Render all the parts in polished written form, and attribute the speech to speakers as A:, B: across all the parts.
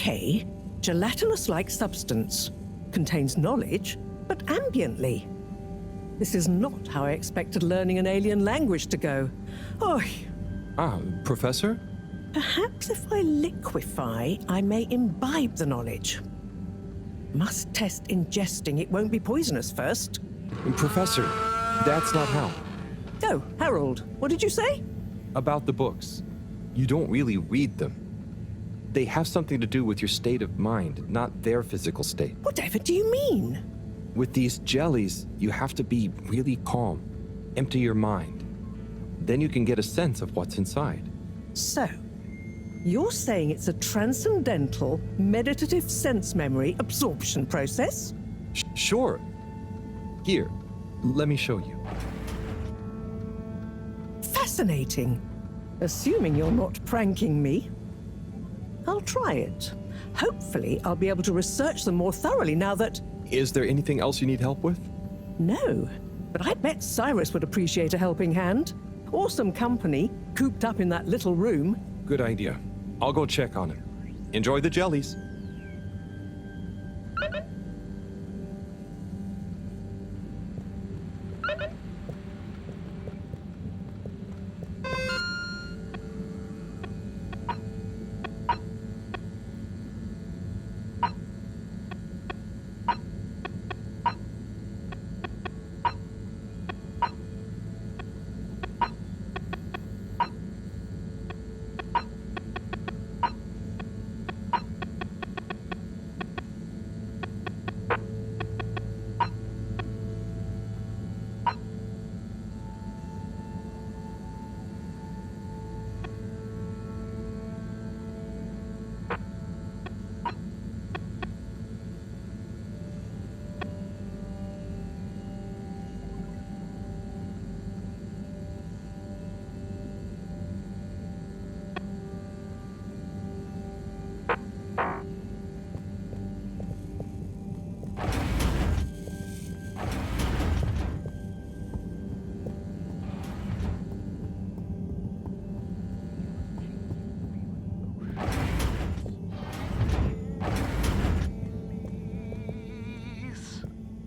A: Okay, gelatinous-like substance. Contains knowledge, but ambiently. This is not how I expected learning an alien language to go. Oh,
B: Professor?
A: perhaps if I liquefy, I may imbibe the knowledge. Must test ingesting. It won't be poisonous first.
B: Professor, that's not how.
A: Oh, Harold, what did you say?
B: About the books. You don't really read them. They have something to do with your state of mind, not their physical state.
A: Whatever do you mean?
B: With these jellies, you have to be really calm. Empty your mind. Then you can get a sense of what's inside.
A: So, you're saying it's a transcendental, meditative sense memory absorption process?
B: Sure. Here, let me show you.
A: Fascinating. Assuming you're not pranking me. I'll try it. Hopefully, I'll be able to research them more thoroughly now that...
B: Is there anything else you need help with?
A: No, but I bet Cyrus would appreciate a helping hand. Or some company, cooped up in that little room.
B: Good idea. I'll go check on him. Enjoy the jellies.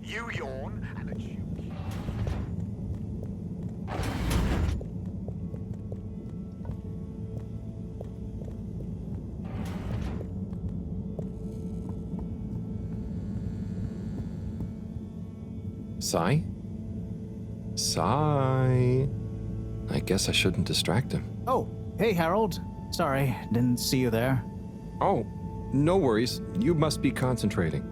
C: You yawn and a chew.
B: Sai? Sai? I guess I shouldn't distract him.
D: Oh, hey, Harold. Sorry, didn't see you there.
B: Oh, no worries. You must be concentrating.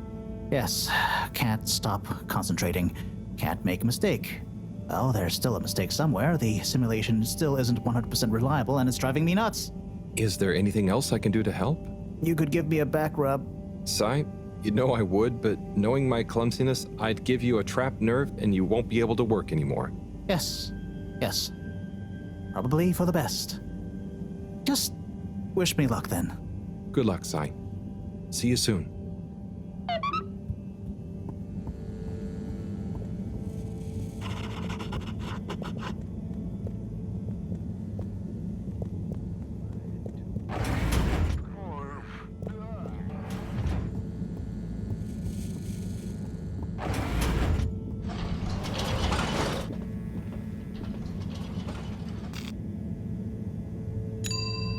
D: Yes, can't stop concentrating. Can't make a mistake. Well, there's still a mistake somewhere. The simulation still isn't 100% reliable, and it's driving me nuts.
B: Is there anything else I can do to help?
D: You could give me a back rub.
B: Sai, you know I would, but knowing my clumsiness, I'd give you a trapped nerve and you won't be able to work anymore.
D: Yes. Probably for the best. Just wish me luck then.
B: Good luck, Sai. See you soon.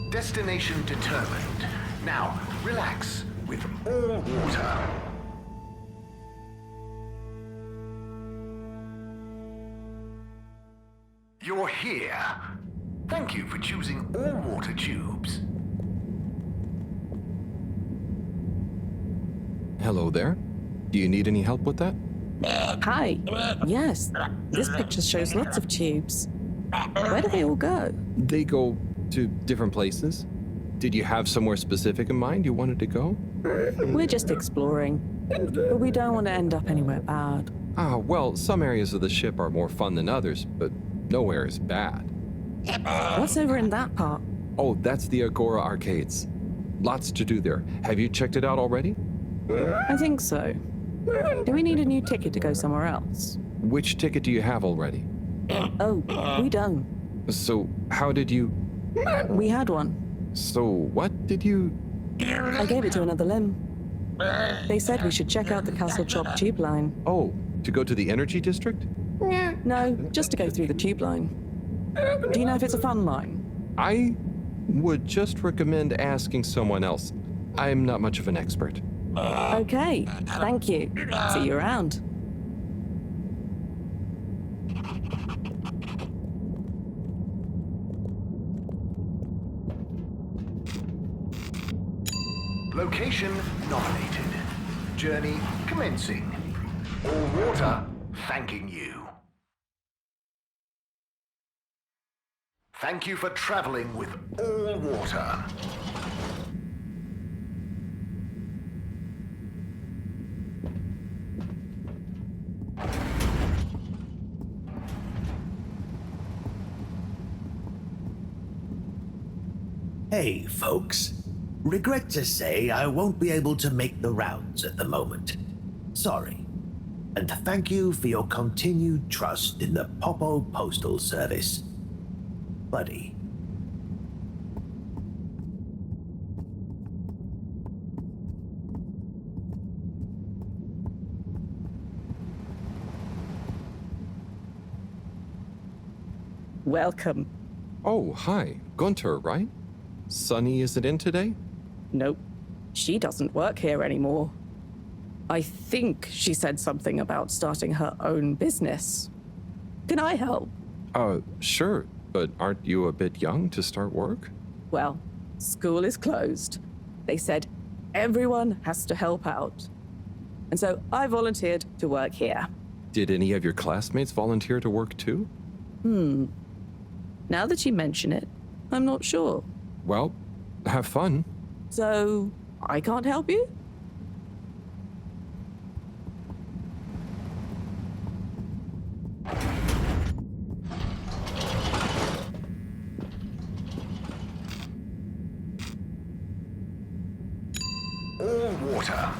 C: Destination determined. Now, relax with all water. You're here. Thank you for choosing all water tubes.
B: Hello there. Do you need any help with that?
E: Hi. Yes, this picture shows lots of tubes. Where do they all go?
B: They go to different places. Did you have somewhere specific in mind you wanted to go?
E: We're just exploring, but we don't want to end up anywhere bad.
B: Well, some areas of the ship are more fun than others, but nowhere is bad.
E: What's over in that part?
B: Oh, that's the Agora Arcades. Lots to do there. Have you checked it out already?
E: I think so. Do we need a new ticket to go somewhere else?
B: Which ticket do you have already?
E: Oh, we don't.
B: So, how did you...
E: We had one.
B: So, what did you...
E: I gave it to another limb. They said we should check out the Castle Chop tube line.
B: Oh, to go to the energy district?
E: No, just to go through the tube line. Do you know if it's a fun line?
B: I would just recommend asking someone else. I'm not much of an expert.
E: Okay, thank you. See you around.
C: Location nominated. Journey commencing. All water thanking you. Thank you for traveling with All Water.
F: Hey, folks. Regret to say I won't be able to make the rounds at the moment. Sorry. And thank you for your continued trust in the Popo Postal Service. Buddy.
E: Welcome.
B: Oh, hi. Gunter, right? Sunny isn't in today?
E: Nope. She doesn't work here anymore. I think she said something about starting her own business. Can I help?
B: Sure. But aren't you a bit young to start work?
E: Well, school is closed. They said everyone has to help out. And so I volunteered to work here.
B: Did any of your classmates volunteer to work too?
E: Now that you mention it, I'm not sure.
B: Well, have fun.
E: So I can't help you?
C: All Water.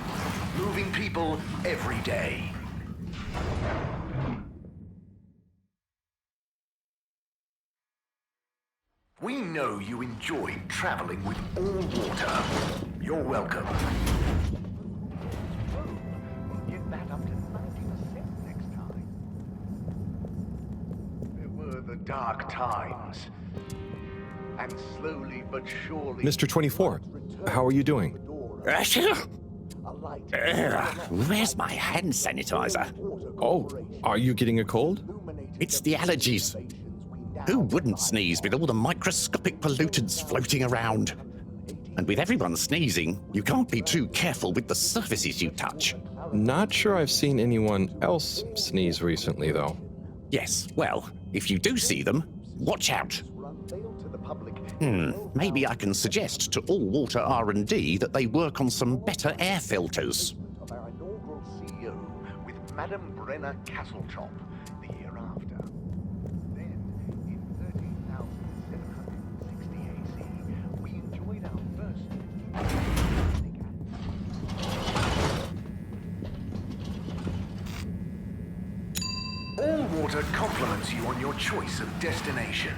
C: Moving people every day. We know you enjoyed traveling with All Water. You're welcome. Get that up to 90% next time. There were the dark times. And slowly but surely...
B: Mr. 24, how are you doing?
G: Where's my hand sanitizer?
B: Oh, are you getting a cold?
G: It's the allergies. Who wouldn't sneeze with all the microscopic pollutants floating around? And with everyone sneezing, you can't be too careful with the surfaces you touch.
B: Not sure I've seen anyone else sneeze recently, though.
G: Yes, well, if you do see them, watch out. Maybe I can suggest to All Water R&D that they work on some better air filters.
C: Of our inaugural CEO with Madame Brenna Castletop the year after. Then, in 13,760 AC, we enjoyed our first... All Water compliments you on your choice of destination.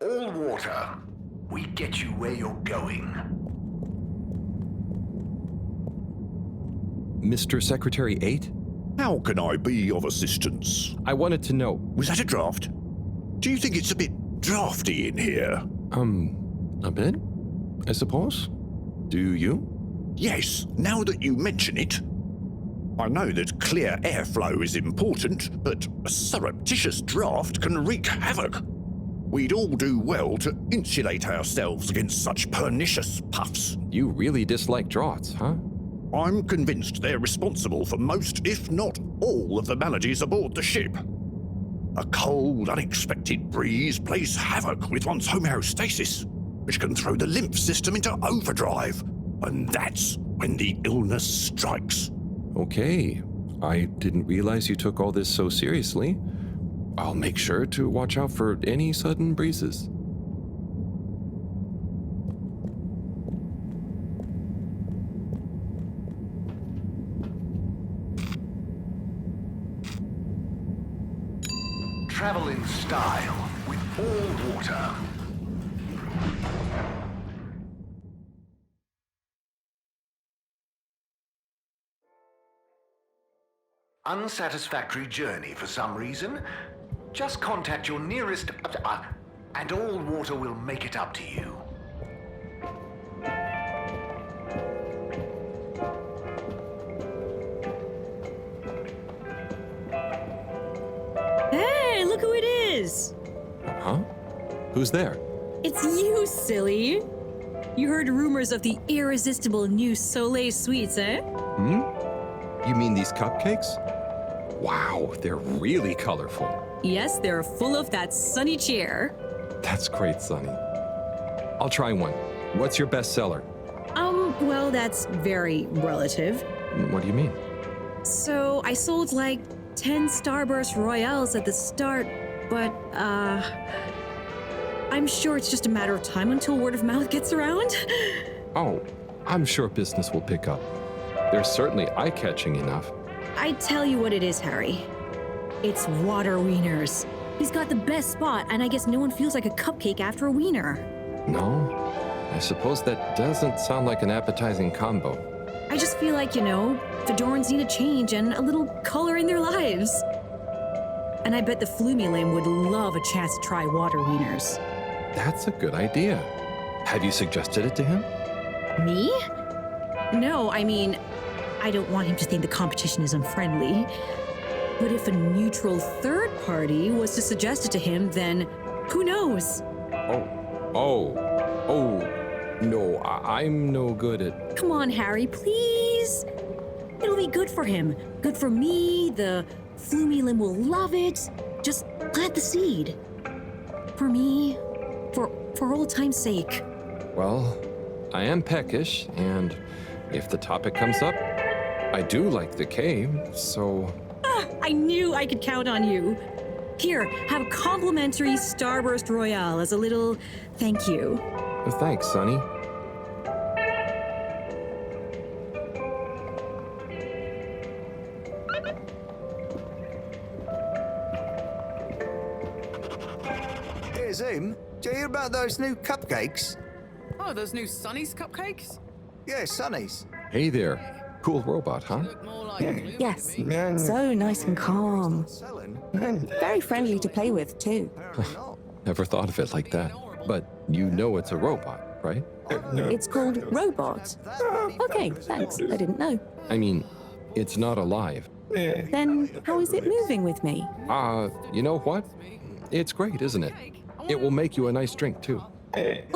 C: All Water. We get you where you're going.
B: Mr. Secretary 8?
H: How can I be of assistance?
B: I wanted to know.
H: Was that a draft? Do you think it's a bit drafty in here?
B: A bit, I suppose. Do you?
H: Yes, now that you mention it. I know that clear airflow is important, but a surreptitious draft can wreak havoc. We'd all do well to insulate ourselves against such pernicious puffs.
B: You really dislike draughts, huh?
H: I'm convinced they're responsible for most, if not all, of the maladies aboard the ship. A cold, unexpected breeze plays havoc with one's homeostasis, which can throw the lymph system into overdrive. And that's when the illness strikes.
B: Okay. I didn't realize you took all this so seriously. I'll make sure to watch out for any sudden breezes.
C: Travel in style with all water. Unsatisfactory journey for some reason? Just contact your nearest... and all water will make it up to you.
I: Hey, look who it is!
B: Huh? Who's there?
I: It's you, silly! You heard rumors of the irresistible new Soleil sweets, eh?
B: You mean these cupcakes? Wow, they're really colorful.
I: Yes, they're full of that sunny cheer.
B: That's great, Sonny. I'll try one. What's your best seller?
I: Well, that's very relative.
B: What do you mean?
I: So, I sold like 10 Starburst Royales at the start, but, I'm sure it's just a matter of time until word of mouth gets around.
B: Oh, I'm sure business will pick up. They're certainly eye-catching enough.
I: I tell you what it is, Harry. It's water wieners. He's got the best spot, and I guess no one feels like a cupcake after a wiener.
B: No? I suppose that doesn't sound like an appetizing combo.
I: I just feel like, Fedorans need a change and a little color in their lives. And I bet the Flumilim would love a chance to try water wieners.
B: That's a good idea. Have you suggested it to him?
I: Me? No, I mean, I don't want him to think the competition is unfriendly. But if a neutral third party was to suggest it to him, then who knows?
B: No, I'm no good at...
I: Come on, Harry, please. It'll be good for him. Good for me. The Flumilim will love it. Just plant the seed. For me. For old time's sake.
B: Well, I am peckish, and if the topic comes up, I do like the cave, so...
I: I knew I could count on you. Here, have a complimentary Starburst Royale as a little thank you.
B: Thanks, Sonny.
J: Hey, Zoom, do you hear about those new cupcakes?
K: Oh, those new Sonny's cupcakes?
J: Yeah, Sonny's.
B: Hey there. Cool robot, huh?
E: Yes, so nice and calm. Very friendly to play with, too.
B: Never thought of it like that. But you know it's a robot, right?
E: It's called Robot. Okay, thanks. I didn't know.
B: I mean, it's not alive.
E: Then how is it moving with me?
B: You know what? It's great, isn't it? It will make you a nice drink, too.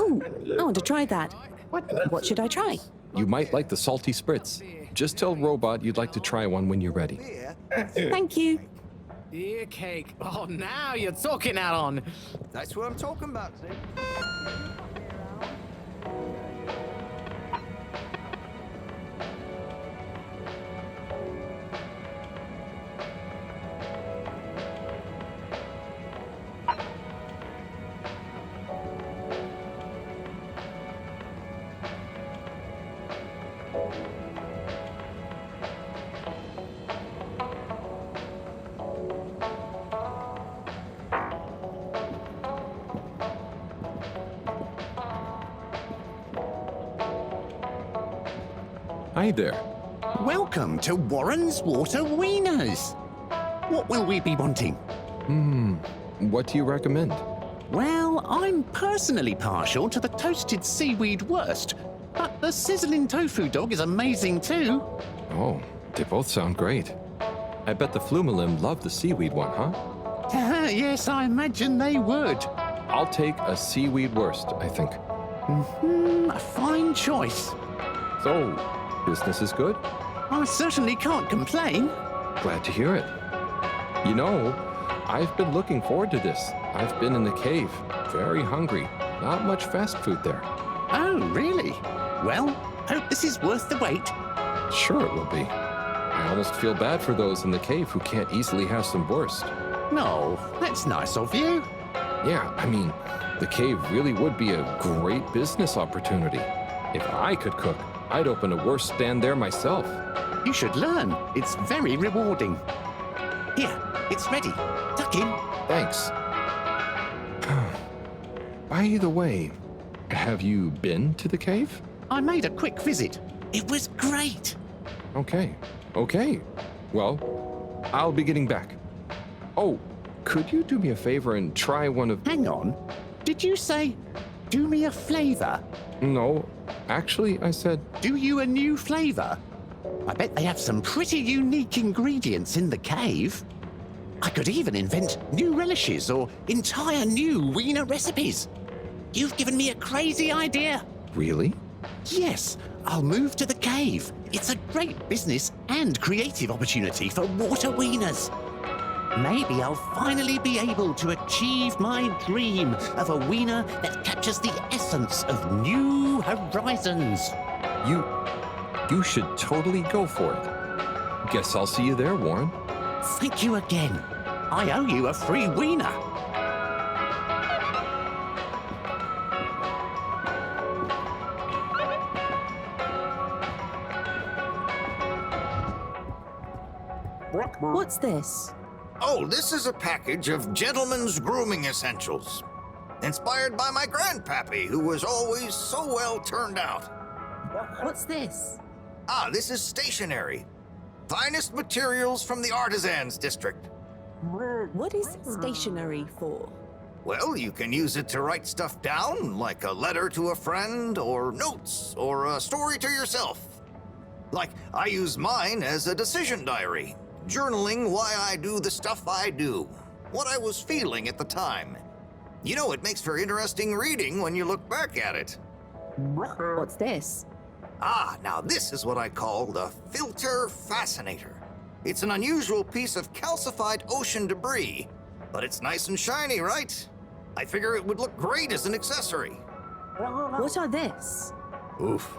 E: Ooh, I want to try that. What should I try?
B: You might like the salty spritz. Just tell Robot you'd like to try one when you're ready.
E: Thank you.
K: Dear cake. Oh, now you're talking out on.
J: That's what I'm talking about, Zoom.
B: Hi there.
G: Welcome to Warren's Water Wieners. What will we be wanting?
B: What do you recommend?
G: Well, I'm personally partial to the toasted seaweed wurst, but the sizzling tofu dog is amazing too.
B: Oh, they both sound great. I bet the Flumilim love the seaweed one, huh?
G: Yes, I imagine they would.
B: I'll take a seaweed wurst, I think.
G: A fine choice.
B: So, business is good?
G: I certainly can't complain.
B: Glad to hear it. You know, I've been looking forward to this. I've been in the cave, very hungry. Not much fast food there.
G: Oh, really? Well, hope this is worth the wait.
B: Sure it will be. I almost feel bad for those in the cave who can't easily have some wurst.
G: No, that's nice of you.
B: Yeah, I mean, the cave really would be a great business opportunity. If I could cook, I'd open a wurst stand there myself.
G: You should learn. It's very rewarding. Here, it's ready. Tuck in.
B: Thanks. By the way, have you been to the cave?
G: I made a quick visit. It was great.
B: Okay. Well, I'll be getting back. Oh, could you do me a favor and try one of...
G: Hang on. Did you say, do me a flavor?
B: No, actually, I said...
G: Do you a new flavor? I bet they have some pretty unique ingredients in the cave. I could even invent new relishes or entire new wiener recipes. You've given me a crazy idea.
B: Really?
G: Yes, I'll move to the cave. It's a great business and creative opportunity for water wieners. Maybe I'll finally be able to achieve my dream of a wiener that captures the essence of new horizons.
B: You should totally go for it. Guess I'll see you there, Warren.
G: Thank you again. I owe you a free wiener.
E: What's this?
J: Oh, this is a package of gentlemen's grooming essentials. Inspired by my grandpappy, who was always so well turned out.
E: What's this?
J: Ah, this is stationery. Finest materials from the artisans district.
E: What is stationery for?
J: Well, you can use it to write stuff down, like a letter to a friend, or notes, or a story to yourself. Like, I use mine as a decision diary, journaling why I do the stuff I do, what I was feeling at the time. You know, it makes for interesting reading when you look back at it.
E: What's this?
J: Ah, now this is what I call the Filter Fascinator. It's an unusual piece of calcified ocean debris, but it's nice and shiny, right? I figure it would look great as an accessory.
E: What are this?
J: Oof.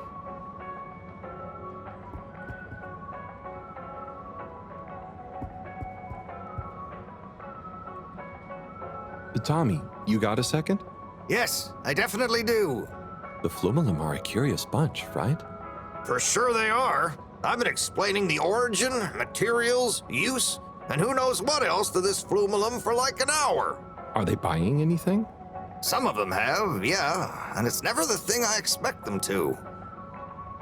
B: Tommy, you got a second?
J: Yes, I definitely do.
B: The Flumelum are a curious bunch, right?
J: For sure they are. I've been explaining the origin, materials, use, and who knows what else to this Flumelum for like an hour.
B: Are they buying anything?
J: Some of them have, yeah, and it's never the thing I expect them to.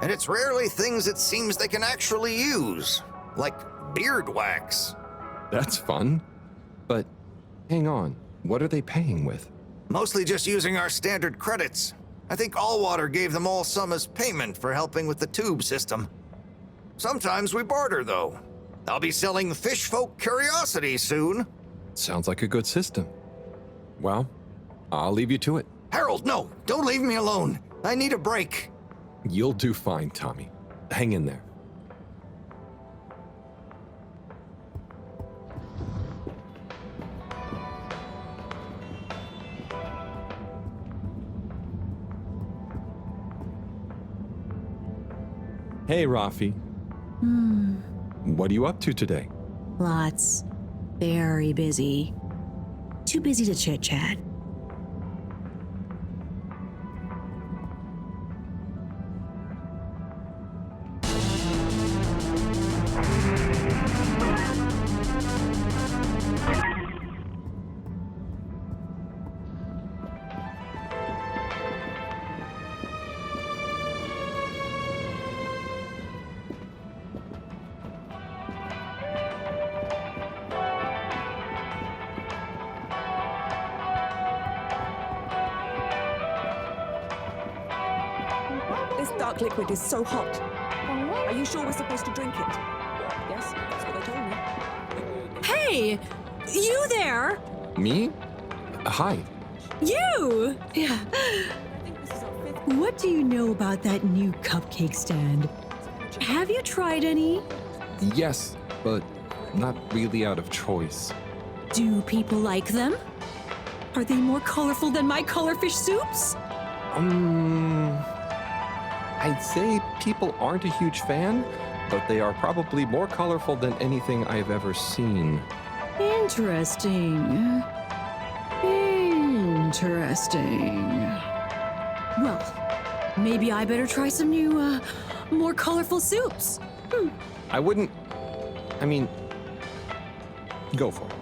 J: And it's rarely things it seems they can actually use, like beard wax.
B: That's fun. But hang on, what are they paying with?
J: Mostly just using our standard credits. I think Allwater gave them all some as payment for helping with the tube system. Sometimes we barter, though. I'll be selling fish folk curiosities soon.
B: Sounds like a good system. Well, I'll leave you to it.
J: Harold, no! Don't leave me alone! I need a break.
B: You'll do fine, Tommy. Hang in there. Hey, Rafi. What are you up to today?
I: Lots. Very busy. Too busy to chit-chat.
E: This dark liquid is so hot. Are you sure we're supposed to drink it? Yes, that's what they told me.
I: Hey! You there?
B: Me? Hi.
I: You! Yeah. What do you know about that new cupcake stand? Have you tried any?
B: Yes, but not really out of choice.
I: Do people like them? Are they more colorful than my colorfish soups?
B: I'd say people aren't a huge fan, but they are probably more colorful than anything I've ever seen.
I: Interesting. Interesting. Well, maybe I better try some new, more colorful soups.
B: I wouldn't... I mean... Go for it.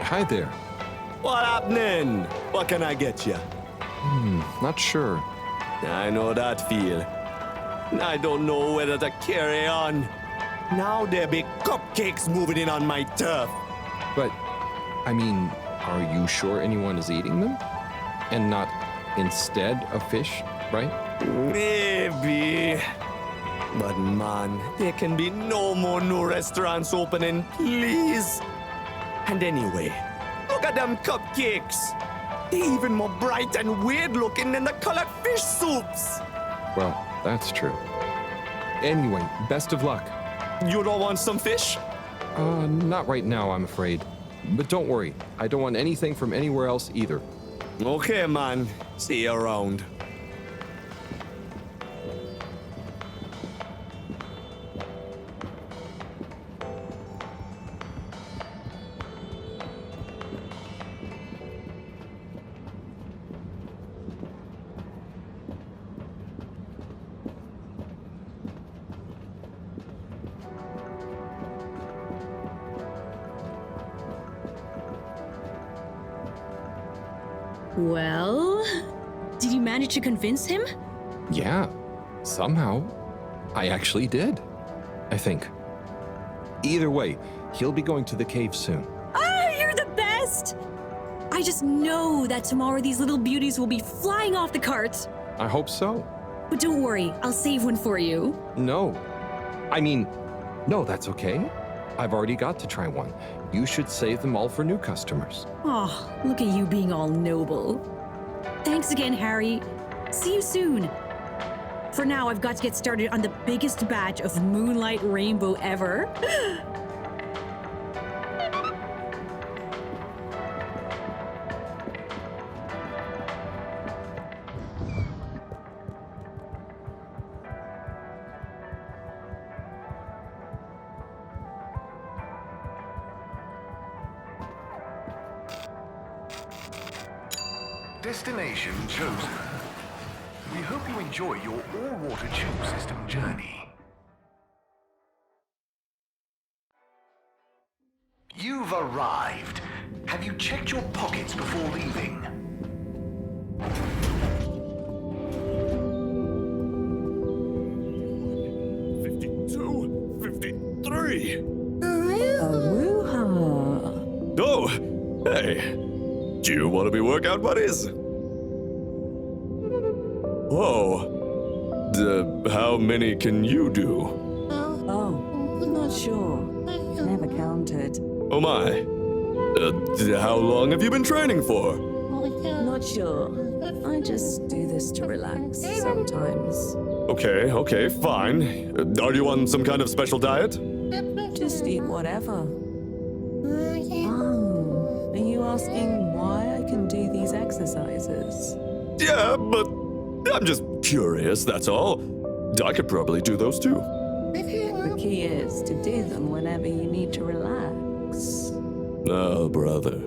B: Hi there.
L: What happening? What can I get you?
B: Not sure.
L: I know that feel. I don't know whether to carry on. Now there be cupcakes moving in on my turf.
B: But, I mean, are you sure anyone is eating them? And not instead of fish, right?
L: Maybe. But man, there can be no more new restaurants opening, please. And anyway, look at them cupcakes. They're even more bright and weird looking than the colored fish soups.
B: Well, that's true. Anyway, best of luck.
L: You don't want some fish?
B: Not right now, I'm afraid. But don't worry, I don't want anything from anywhere else either.
L: Okay, man. See you around.
I: Well, did you manage to convince him?
B: Yeah, somehow. I actually did. I think. Either way, he'll be going to the cave soon.
I: Oh, you're the best! I just know that tomorrow these little beauties will be flying off the cart.
B: I hope so.
I: But don't worry, I'll save one for you.
B: No. I mean, no, that's okay. I've already got to try one. You should save them all for new customers.
I: Oh, look at you being all noble. Thanks again, Harry. See you soon. For now, I've got to get started on the biggest batch of Moonlight Rainbow ever.
C: Destination chosen. We hope you enjoy your all-water tube system journey. You've arrived. Have you checked your pockets before leaving?
L: Oh, hey. Do you want to be workout buddies? Whoa. How many can you do?
E: Oh, not sure. Never counted.
L: Oh my. How long have you been training for?
E: Not sure. I just do this to relax sometimes.
L: Okay, fine. Are you on some kind of special diet?
E: Just eat whatever. Oh, are you asking why I can do these exercises?
L: Yeah, but I'm just curious, that's all. I could probably do those too.
E: The key is to do them whenever you need to relax.
L: Oh, brother.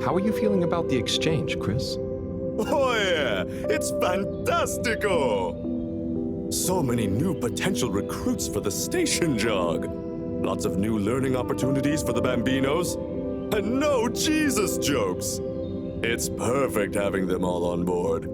B: How are you feeling about the exchange, Chris?
L: Oh yeah, it's fantastico! So many new potential recruits for the station jog. Lots of new learning opportunities for the Bambinos. And no Jesus jokes. It's perfect having them all on board.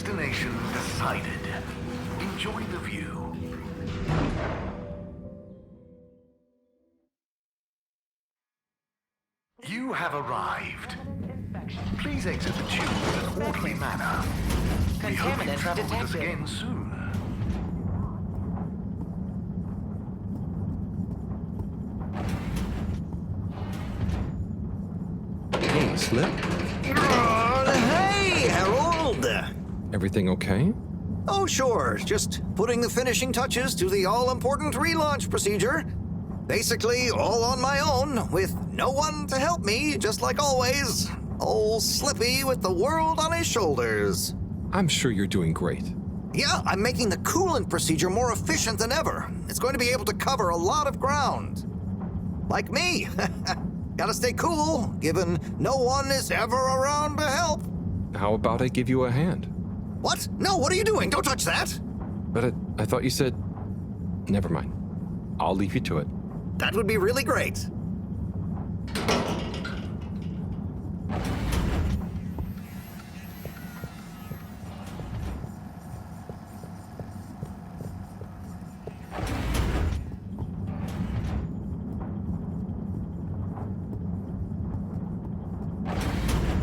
C: Destination decided. Enjoy the view. You have arrived. Please exit the tube in an orderly manner. We hope you travel with us again soon.
B: Hey, Slip.
J: Hey, Harold!
B: Everything okay?
J: Oh, sure. Just putting the finishing touches to the all-important relaunch procedure. Basically, all on my own, with no one to help me, just like always. Old Slippy with the world on his shoulders.
B: I'm sure you're doing great.
J: Yeah, I'm making the coolant procedure more efficient than ever. It's going to be able to cover a lot of ground. Like me. Gotta stay cool, given no one is ever around to help.
B: How about I give you a hand?
J: What? No, what are you doing? Don't touch that.
B: But I thought you said... Never mind. I'll leave you to it.
J: That would be really great.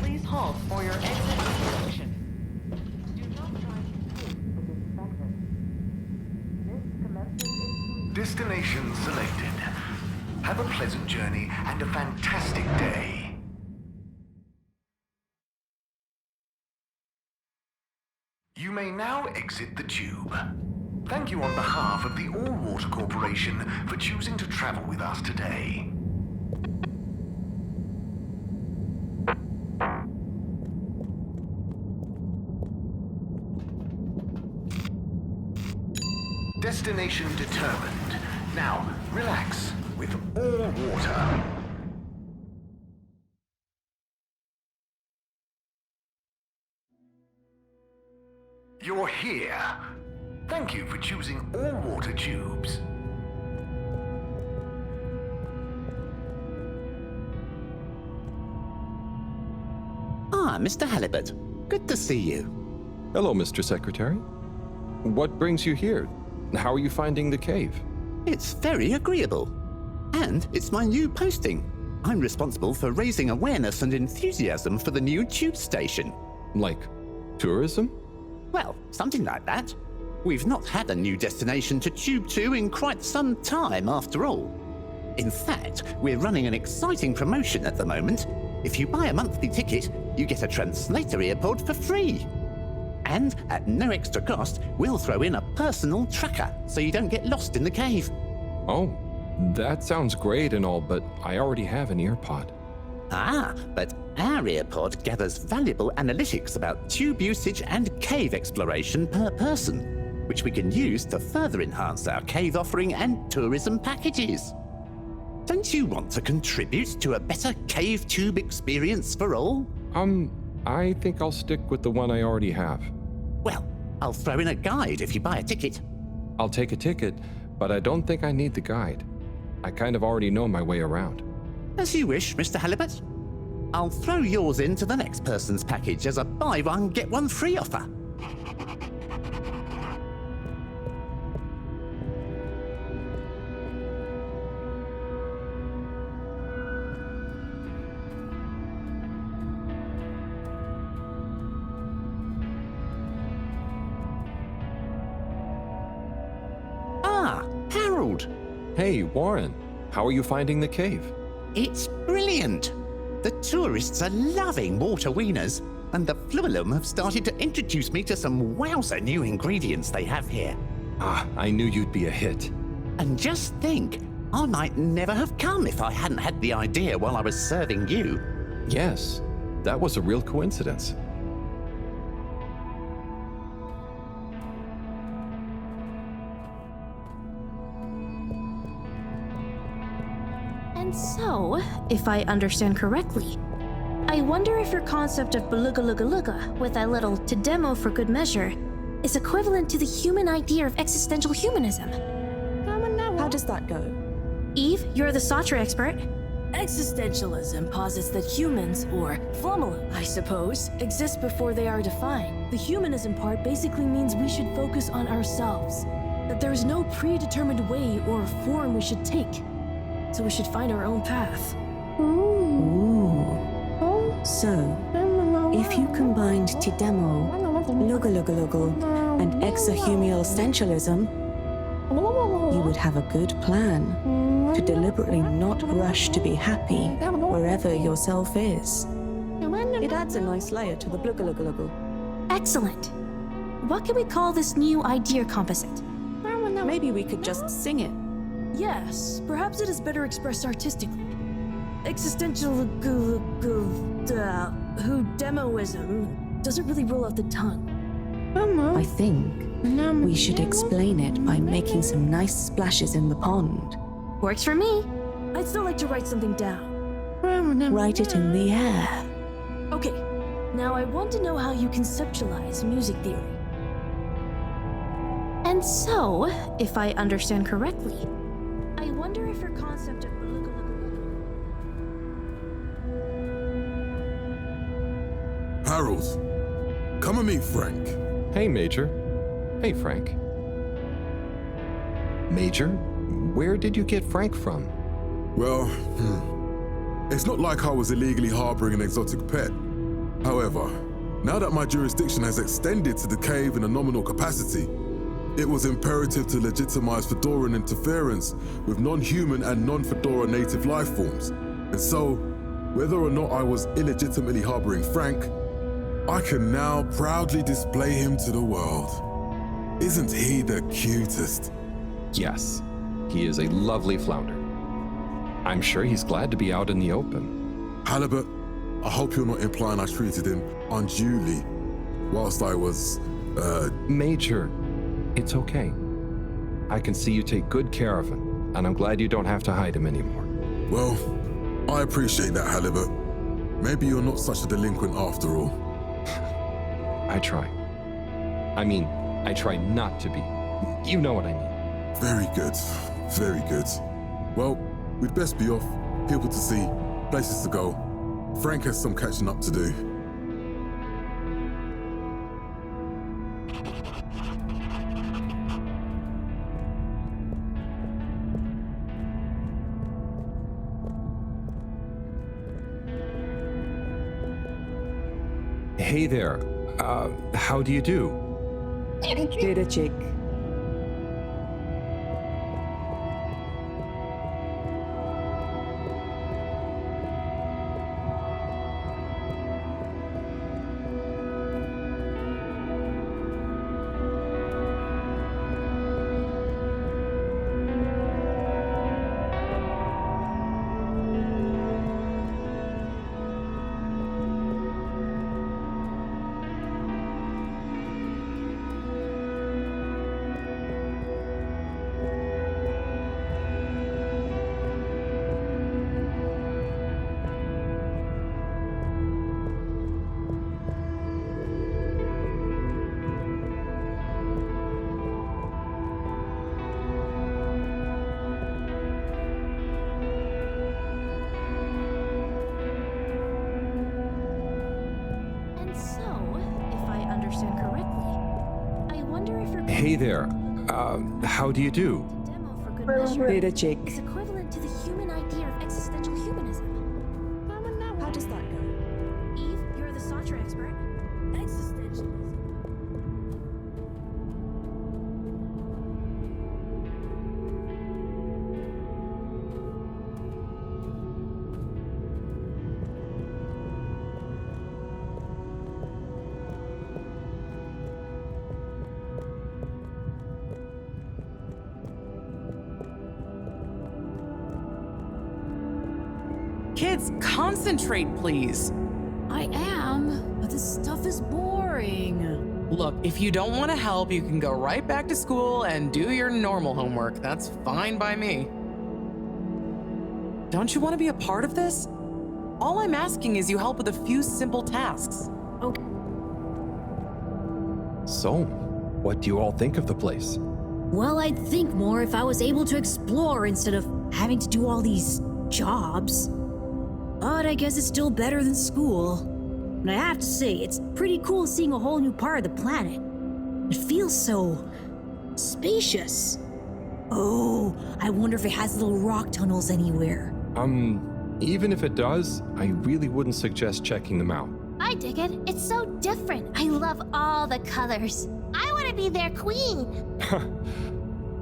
M: Please halt for your exit inspection. Do not try to escape the inspection.
C: Destination selected. Have a pleasant journey and a fantastic day. You may now exit the tube. Thank you on behalf of the Allwater Corporation for choosing to travel with us today. Destination determined. Now, relax with Allwater. You're here. Thank you for choosing Allwater tubes.
G: Ah, Mr. Halibut. Good to see you.
B: Hello, Mr. Secretary. What brings you here? How are you finding the cave?
G: It's very agreeable. And it's my new posting. I'm responsible for raising awareness and enthusiasm for the new tube station.
B: Like tourism?
G: Well, something like that. We've not had a new destination to tube to in quite some time, after all. In fact, we're running an exciting promotion at the moment. If you buy a monthly ticket, you get a translator earpod for free. And at no extra cost, we'll throw in a personal tracker so you don't get lost in the cave.
B: Oh, that sounds great and all, but I already have an earpod.
G: Ah, but our earpod gathers valuable analytics about tube usage and cave exploration per person, which we can use to further enhance our cave offering and tourism packages. Don't you want to contribute to a better cave tube experience for all?
B: I think I'll stick with the one I already have.
G: Well, I'll throw in a guide if you buy a ticket.
B: I'll take a ticket, but I don't think I need the guide. I kind of already know my way around.
G: As you wish, Mr. Halibut. I'll throw yours into the next person's package as a buy one, get one free offer. Ah, Harold.
B: Hey, Warren. How are you finding the cave?
G: It's brilliant. The tourists are loving water wieners, and the Fluilum have started to introduce me to some wowzer new ingredients they have here.
B: Ah, I knew you'd be a hit.
G: And just think, I might never have come if I hadn't had the idea while I was serving you.
B: Yes, that was a real coincidence.
N: And so, if I understand correctly, I wonder if your concept of beluga luga luga with that little to demo for good measure is equivalent to the human idea of existential humanism.
E: How does that go?
N: Eve, you're the Satra expert.
I: Existentialism posits that humans, or flumula, I suppose, exist before they are defined. The humanism part basically means we should focus on ourselves, that there is no predetermined way or form we should take, so we should find our own path.
O: So, if you combined Tidemo, Lugalugalogal, and exahumial essentialism, you would have a good plan to deliberately not rush to be happy wherever yourself is. It adds a nice layer to the Blugalugalogal.
N: Excellent. What can we call this new idea composite?
O: Maybe we could just sing it.
I: Yes, perhaps it is better expressed artistically. Existential who demoism doesn't really roll off the tongue.
O: I think we should explain it by making some nice splashes in the pond.
N: Works for me.
I: I'd still like to write something down.
O: Write it in the air.
I: Okay, now I want to know how you conceptualize music theory.
N: And so, if I understand correctly, I wonder if your concept of
P: Harold, come and meet Frank.
B: Hey, Major. Hey, Frank. Major, where did you get Frank from?
P: Well, it's not like I was illegally harboring an exotic pet. However, now that my jurisdiction has extended to the cave in a nominal capacity, it was imperative to legitimize Fedoran interference with non-human and non-Fedora native life forms. And so, whether or not I was illegitimately harboring Frank, I can now proudly display him to the world. Isn't he the cutest?
B: Yes, he is a lovely flounder. I'm sure he's glad to be out in the open.
P: Halibut, I hope you're not implying I treated him unduly whilst I was,
B: Major, it's okay. I can see you take good care of him, and I'm glad you don't have to hide him anymore.
P: Well, I appreciate that, Halibut. Maybe you're not such a delinquent after all.
B: I try. I mean, I try not to be. You know what I mean.
P: Very good. Very good. Well, we'd best be off. People to see, places to go. Frank has some catching up to do.
B: Hey there. How do you do?
O: Data chick.
B: Hey there. How do you do?
O: Data chick.
N: Is equivalent to the human idea of existential humanism.
O: How does that go?
N: Eve, you're the Santra expert.
I: Existentialism.
K: Kids, concentrate, please.
I: I am, but this stuff is boring.
K: Look, if you don't want to help, you can go right back to school and do your normal homework. That's fine by me. Don't you want to be a part of this? All I'm asking is you help with a few simple tasks.
I: Okay.
B: So, what do you all think of the place?
I: Well, I'd think more if I was able to explore instead of having to do all these jobs. But I guess it's still better than school. And I have to say, it's pretty cool seeing a whole new part of the planet. It feels so spacious. Oh, I wonder if it has little rock tunnels anywhere.
B: Even if it does, I really wouldn't suggest checking them out.
N: I dig it. It's so different. I love all the colors. I want to be their queen.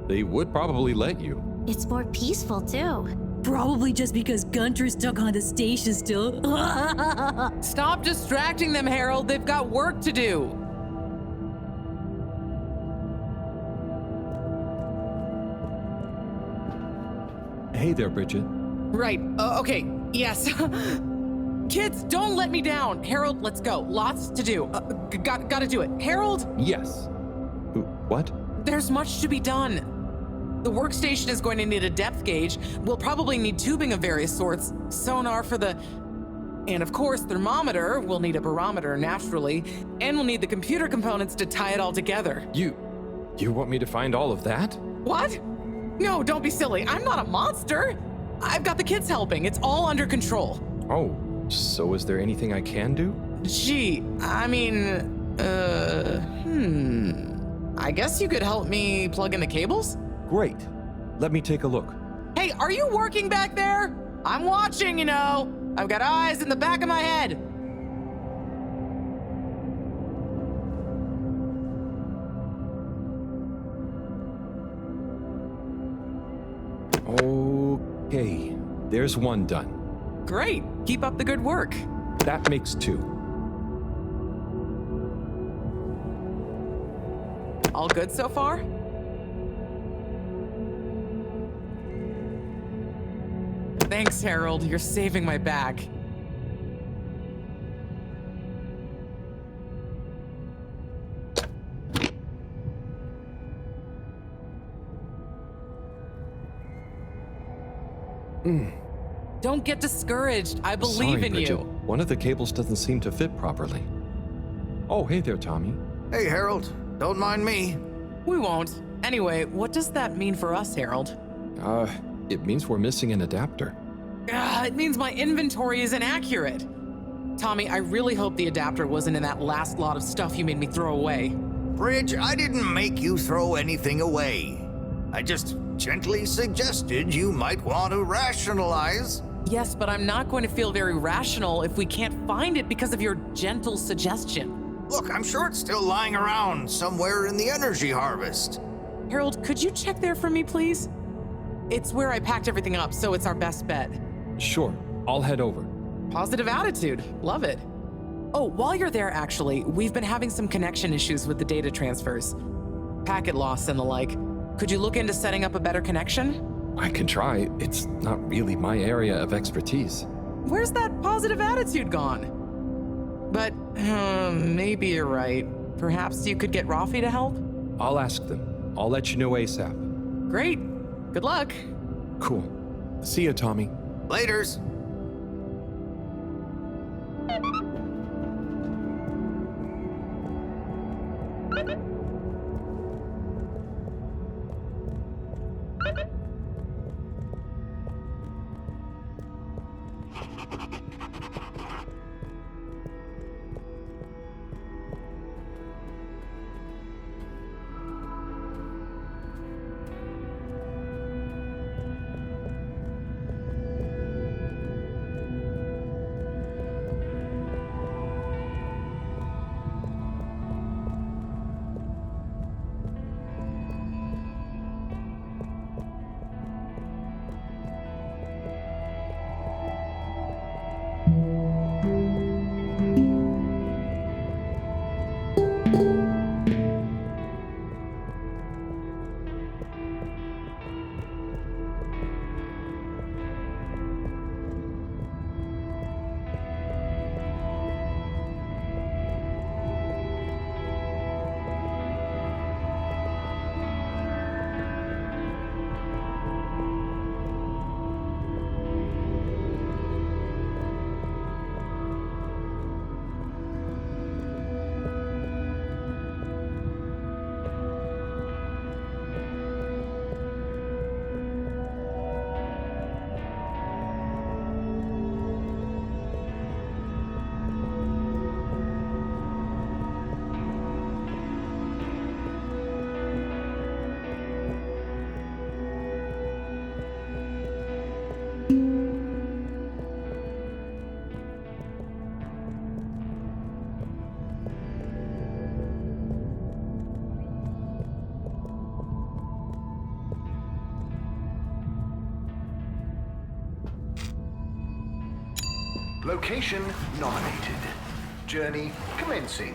B: They would probably let you.
N: It's more peaceful, too.
I: Probably just because Gunter's stuck on the station still.
K: Stop distracting them, Harold. They've got work to do.
B: Hey there, Bridget.
K: Right. Okay. Yes. Kids, don't let me down. Harold, let's go. Lots to do. Gotta do it. Harold?
B: Yes. What?
K: There's much to be done. The workstation is going to need a depth gauge. We'll probably need tubing of various sorts. Sonar for the... And of course, thermometer. We'll need a barometer, naturally. And we'll need the computer components to tie it all together.
B: You want me to find all of that?
K: What? No, don't be silly. I'm not a monster. I've got the kids helping. It's all under control.
B: Oh, so is there anything I can do?
K: Gee, I mean, I guess you could help me plug in the cables?
B: Great. Let me take a look.
K: Hey, are you working back there? I'm watching, you know. I've got eyes in the back of my head.
B: Okay, there's one done.
K: Great. Keep up the good work.
B: That makes 2.
K: All good so far? Thanks, Harold. You're saving my back. Don't get discouraged. I believe
B: Sorry,
K: in
B: Bridget.
K: you.
B: One of the cables doesn't seem to fit properly. Oh, hey there, Tommy.
J: Hey, Harold. Don't mind me.
K: We won't. Anyway, what does that mean for us, Harold?
B: It means we're missing an adapter.
K: It means my inventory is inaccurate. Tommy, I really hope the adapter wasn't in that last lot of stuff you made me throw away.
J: Bridge, I didn't make you throw anything away. I just gently suggested you might want to rationalize.
K: Yes, but I'm not going to feel very rational if we can't find it because of your gentle suggestion.
J: Look, I'm sure it's still lying around somewhere in the energy harvest.
K: Harold, could you check there for me, please? It's where I packed everything up, so it's our best bet.
B: Sure, I'll head over.
K: Positive attitude. Love it. Oh, while you're there, actually, we've been having some connection issues with the data transfers. Packet loss and the like. Could you look into setting up a better connection?
B: I can try. It's not really my area of expertise.
K: Where's that positive attitude gone? But, maybe you're right. Perhaps you could get Rafi to help?
B: I'll ask them. I'll let you know ASAP.
K: Great. Good luck.
B: Cool. See ya, Tommy.
J: Laters.
C: Location nominated. Journey commencing.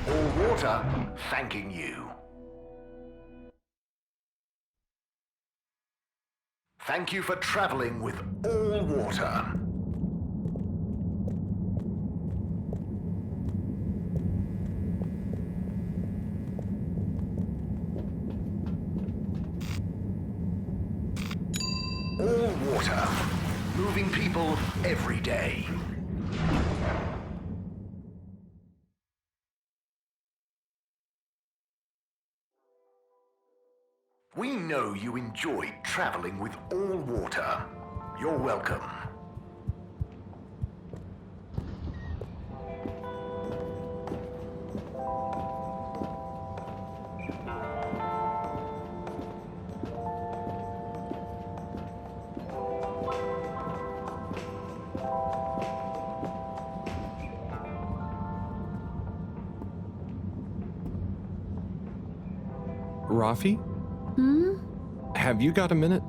C: All water thanking you. Thank you for traveling with All Water. All Water. Moving people every day. We know you enjoyed traveling with All Water. You're welcome.
B: Rafi?
I: Hmm?
B: Have you got a minute?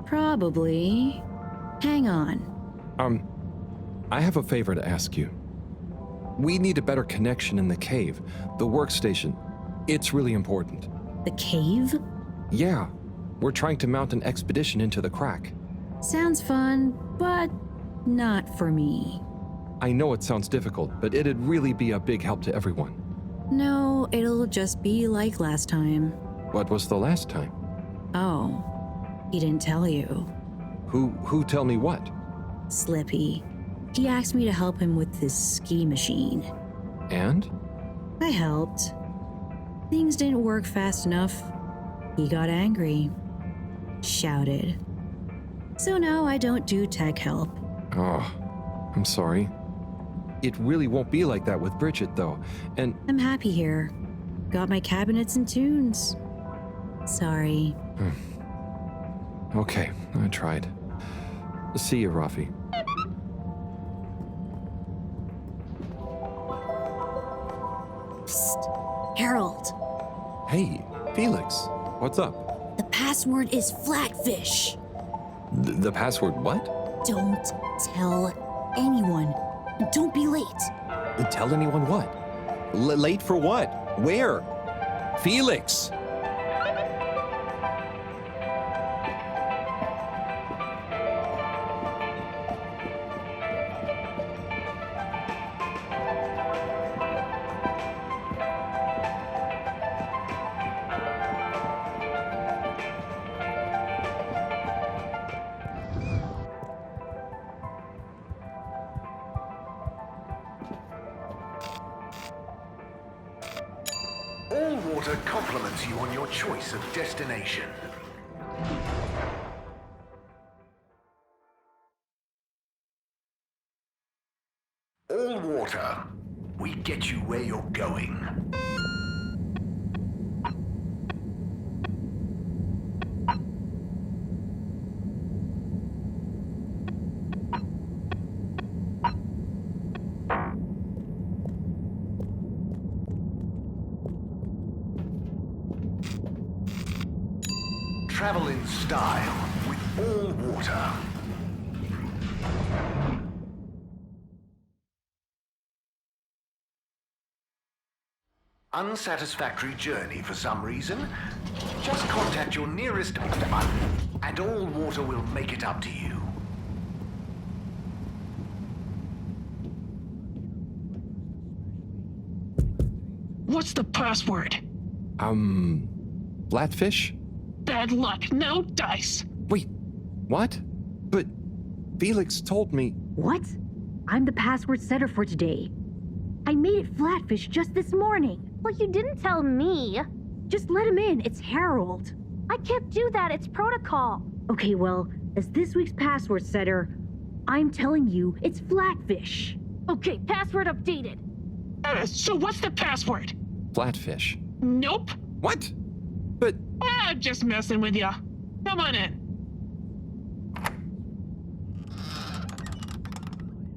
I: Probably. Hang on.
B: I have a favor to ask you. We need a better connection in the cave, the workstation. It's really important.
I: The cave?
B: Yeah, we're trying to mount an expedition into the crack.
I: Sounds fun, but not for me.
B: I know it sounds difficult, but it'd really be a big help to everyone.
I: No, it'll just be like last time.
B: What was the last time?
I: Oh, he didn't tell you.
B: Who tell me what?
I: Slippy. He asked me to help him with his ski machine.
B: And?
I: I helped. Things didn't work fast enough. He got angry. Shouted. So now I don't do tech help.
B: Oh, I'm sorry. It really won't be like that with Bridget, though, and...
I: I'm happy here. Got my cabinets and tunes. Sorry.
B: Okay, I tried. See you, Rafi.
I: Psst. Harold.
B: Hey, Felix. What's up?
I: The password is Flatfish.
B: The password what?
I: Don't tell anyone. And don't be late.
B: Tell anyone what? Late for what? Where? Felix!
C: All Water compliments you on your choice of destination. All Water, we get you where you're going. Travel in style with All Water. Unsatisfactory journey for some reason? Just contact your nearest and All Water will make it up to you.
Q: What's the password?
B: Flatfish?
Q: Bad luck, no dice.
B: Wait, what? But Felix told me...
R: What? I'm the password setter for today. I made it Flatfish just this morning.
N: Well, you didn't tell me.
R: Just let him in, it's Harold.
N: I can't do that, it's protocol.
R: Okay, well, as this week's password setter, I'm telling you it's Flatfish.
N: Okay, password updated.
Q: So what's the password?
B: Flatfish.
Q: Nope.
B: What? But...
Q: I'm just messing with ya. Come on in.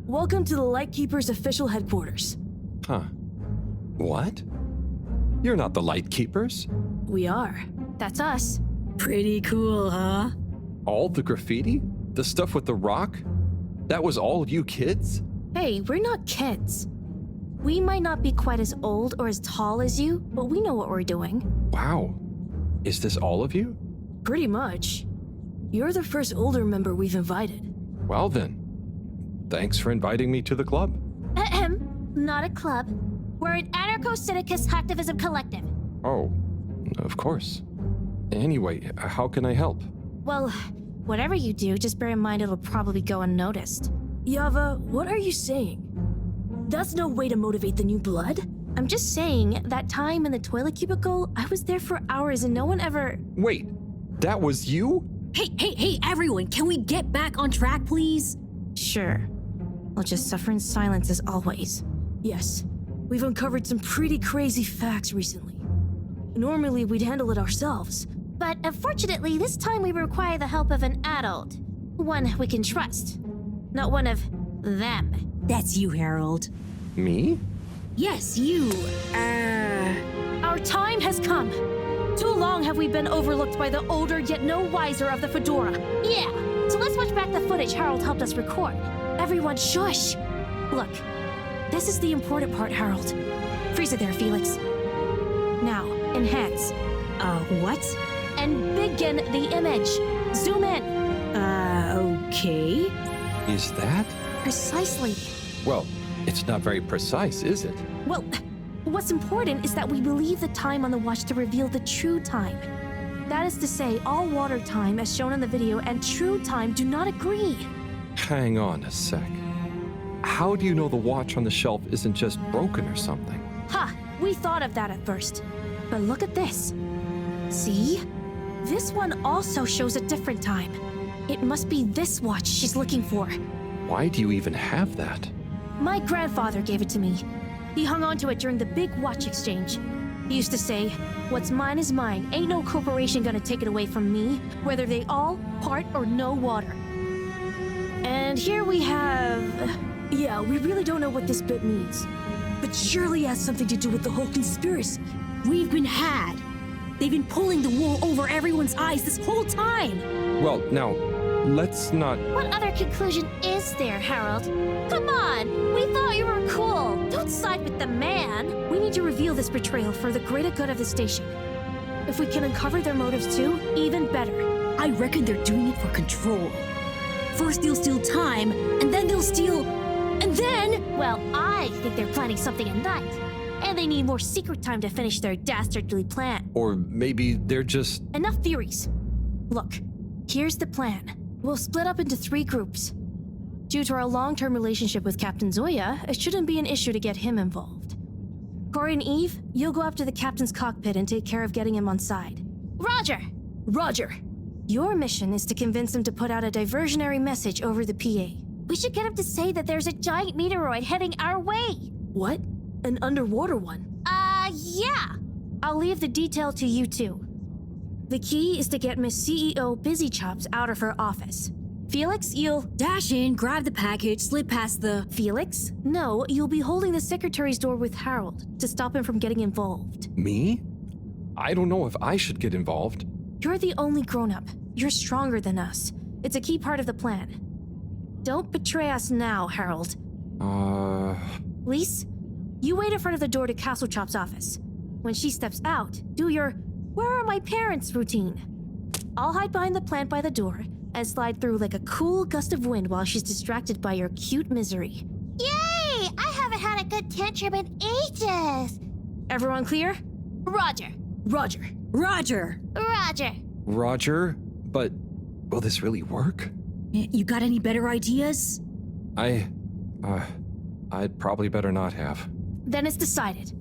S: Welcome to the Lightkeeper's official headquarters.
B: Huh. What? You're not the Lightkeepers?
S: We are.
N: That's us.
S: Pretty cool, huh?
B: All the graffiti? The stuff with the rock? That was all you kids?
N: Hey, we're not kids. We might not be quite as old or as tall as you, but we know what we're doing.
B: Wow. Is this all of you?
S: Pretty much. You're the first older member we've invited.
B: Well then, thanks for inviting me to the club.
N: Ahem. Not a club. We're an anarcho-syndicist hacktivism collective.
B: Oh, of course. Anyway, how can I help?
N: Well, whatever you do, just bear in mind it'll probably go unnoticed.
S: Yava, what are you saying? That's no way to motivate the new blood.
N: I'm just saying, that time in the toilet cubicle, I was there for hours and no one ever...
B: Wait, that was you?
R: Hey, everyone, can we get back on track, please?
N: Sure. I'll just suffer in silence as always.
S: Yes, we've uncovered some pretty crazy facts recently. Normally, we'd handle it ourselves.
N: But unfortunately, this time we require the help of an adult. One we can trust. Not one of them.
R: That's you, Harold.
B: Me?
R: Yes, you.
N: Our time has come. Too long have we been overlooked by the older yet no wiser of the Fedora. Yeah, so let's watch back the footage Harold helped us record. Everyone shush! Look, this is the important part, Harold. Freeze it there, Felix. Now, enhance.
R: What?
N: And begin the image. Zoom in.
R: Okay.
B: Is that?
N: Precisely.
B: Well, it's not very precise, is it?
N: Well, what's important is that we believe the time on the watch to reveal the true time. That is to say, all water time, as shown in the video, and true time do not agree.
B: Hang on a sec. How do you know the watch on the shelf isn't just broken or something?
N: Ha! We thought of that at first. But look at this. See? This one also shows a different time. It must be this watch she's looking for.
B: Why do you even have that?
N: My grandfather gave it to me. He hung on to it during the big watch exchange. He used to say, "What's mine is mine. Ain't no corporation gonna take it away from me, whether they all, part, or no water." And here we have...
S: Yeah, we really don't know what this bit means. But surely it has something to do with the whole conspiracy.
R: We've been had. They've been pulling the wool over everyone's eyes this whole time.
B: Well, now, let's not...
N: What other conclusion is there, Harold? Come on! We thought you were cool! Don't side with the man! We need to reveal this betrayal for the greater good of the station. If we can uncover their motives too, even better.
R: I reckon they're doing it for control. First they'll steal time, and then they'll steal... And then...
N: Well, I think they're planning something at night. And they need more secret time to finish their dastardly plan.
B: Or maybe they're just...
N: Enough theories. Look, here's the plan. We'll split up into 3 groups. Due to our long-term relationship with Captain Zoya, it shouldn't be an issue to get him involved. Corey and Eve, you'll go up to the captain's cockpit and take care of getting him on side. Roger!
S: Roger!
N: Your mission is to convince him to put out a diversionary message over the PA. We should get him to say that there's a giant meteoroid heading our way.
S: What? An underwater one?
N: Yeah. I'll leave the detail to you two. The key is to get Miss CEO Busy Chops out of her office. Felix, you'll...
R: Dash in, grab the package, slip past the...
N: Felix? No, you'll be holding the secretary's door with Harold to stop him from getting involved.
B: Me? I don't know if I should get involved.
N: You're the only grown-up. You're stronger than us. It's a key part of the plan. Don't betray us now, Harold. Lise, you wait in front of the door to Castle Chop's office. When she steps out, do your "Where are my parents?" routine. I'll hide behind the plant by the door and slide through like a cool gust of wind while she's distracted by your cute misery.
T: Yay! I haven't had a good tantrum in ages.
N: Everyone clear? Roger.
S: Roger.
R: Roger.
T: Roger.
B: Roger? But will this really work?
R: You got any better ideas?
B: I'd probably better not have.
N: Then it's decided.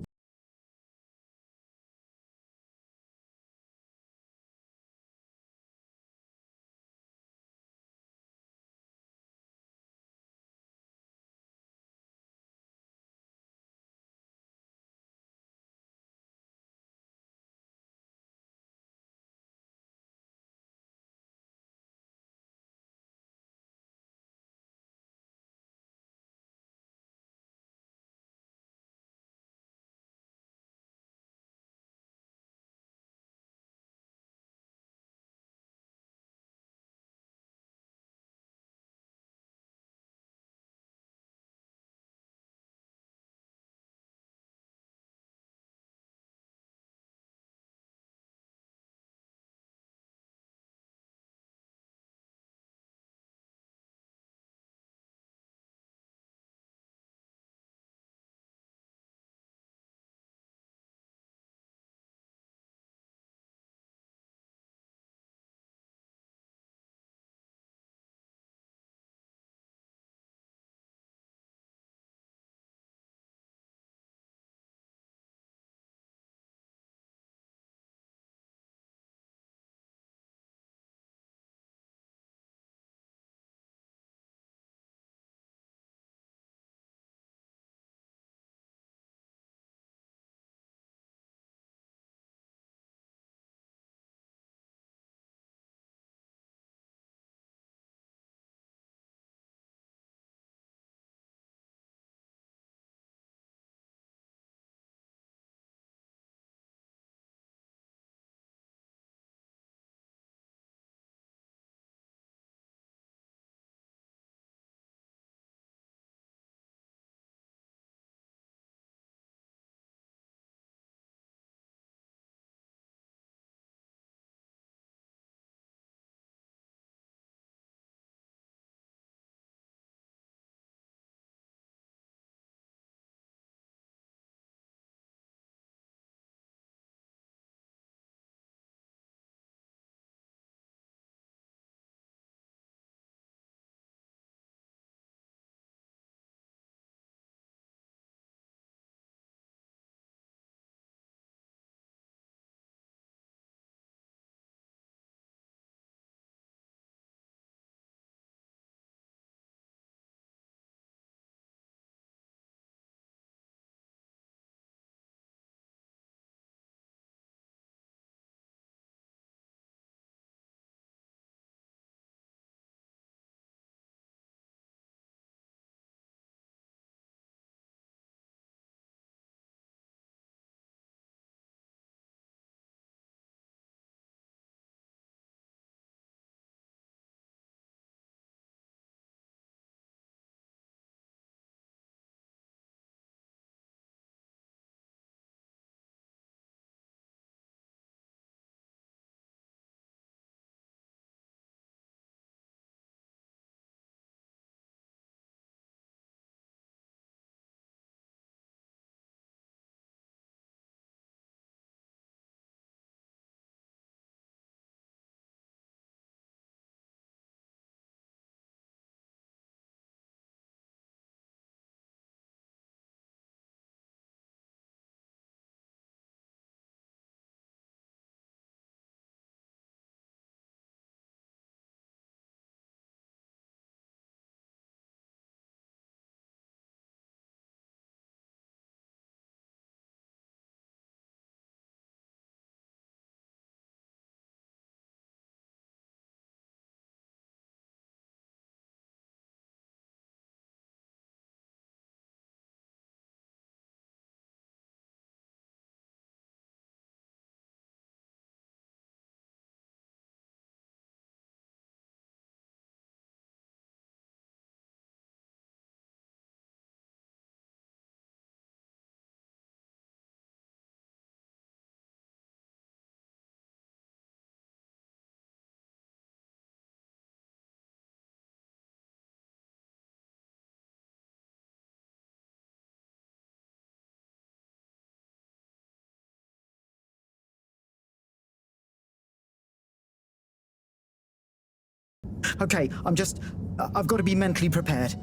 U: Okay, I've got to be mentally prepared.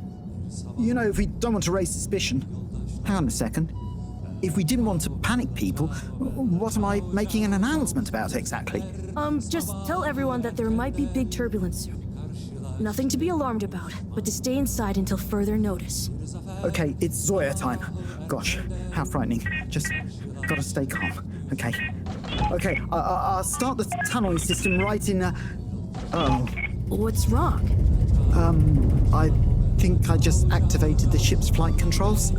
U: You know, if we don't want to raise suspicion... Hang on a second. If we didn't want to panic people, what am I making an announcement about exactly?
S: Just tell everyone that there might be big turbulence soon. Nothing to be alarmed about, but to stay inside until further notice.
U: Okay, it's Zoya time. Gosh, how frightening. Just gotta stay calm, okay? Okay, I'll start the tunneling system right in, Oh.
S: What's wrong?
U: I think I just activated the ship's flight controls.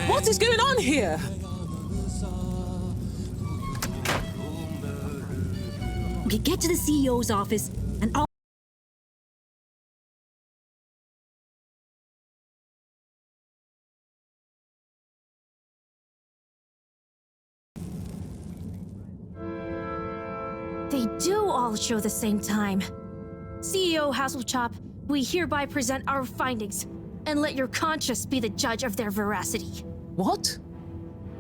K: What is going on here?
R: Okay, get to the CEO's office, and I'll...
S: They do all show the same time. CEO Hasselchop, we hereby present our findings, and let your conscience be the judge of their veracity.
K: What?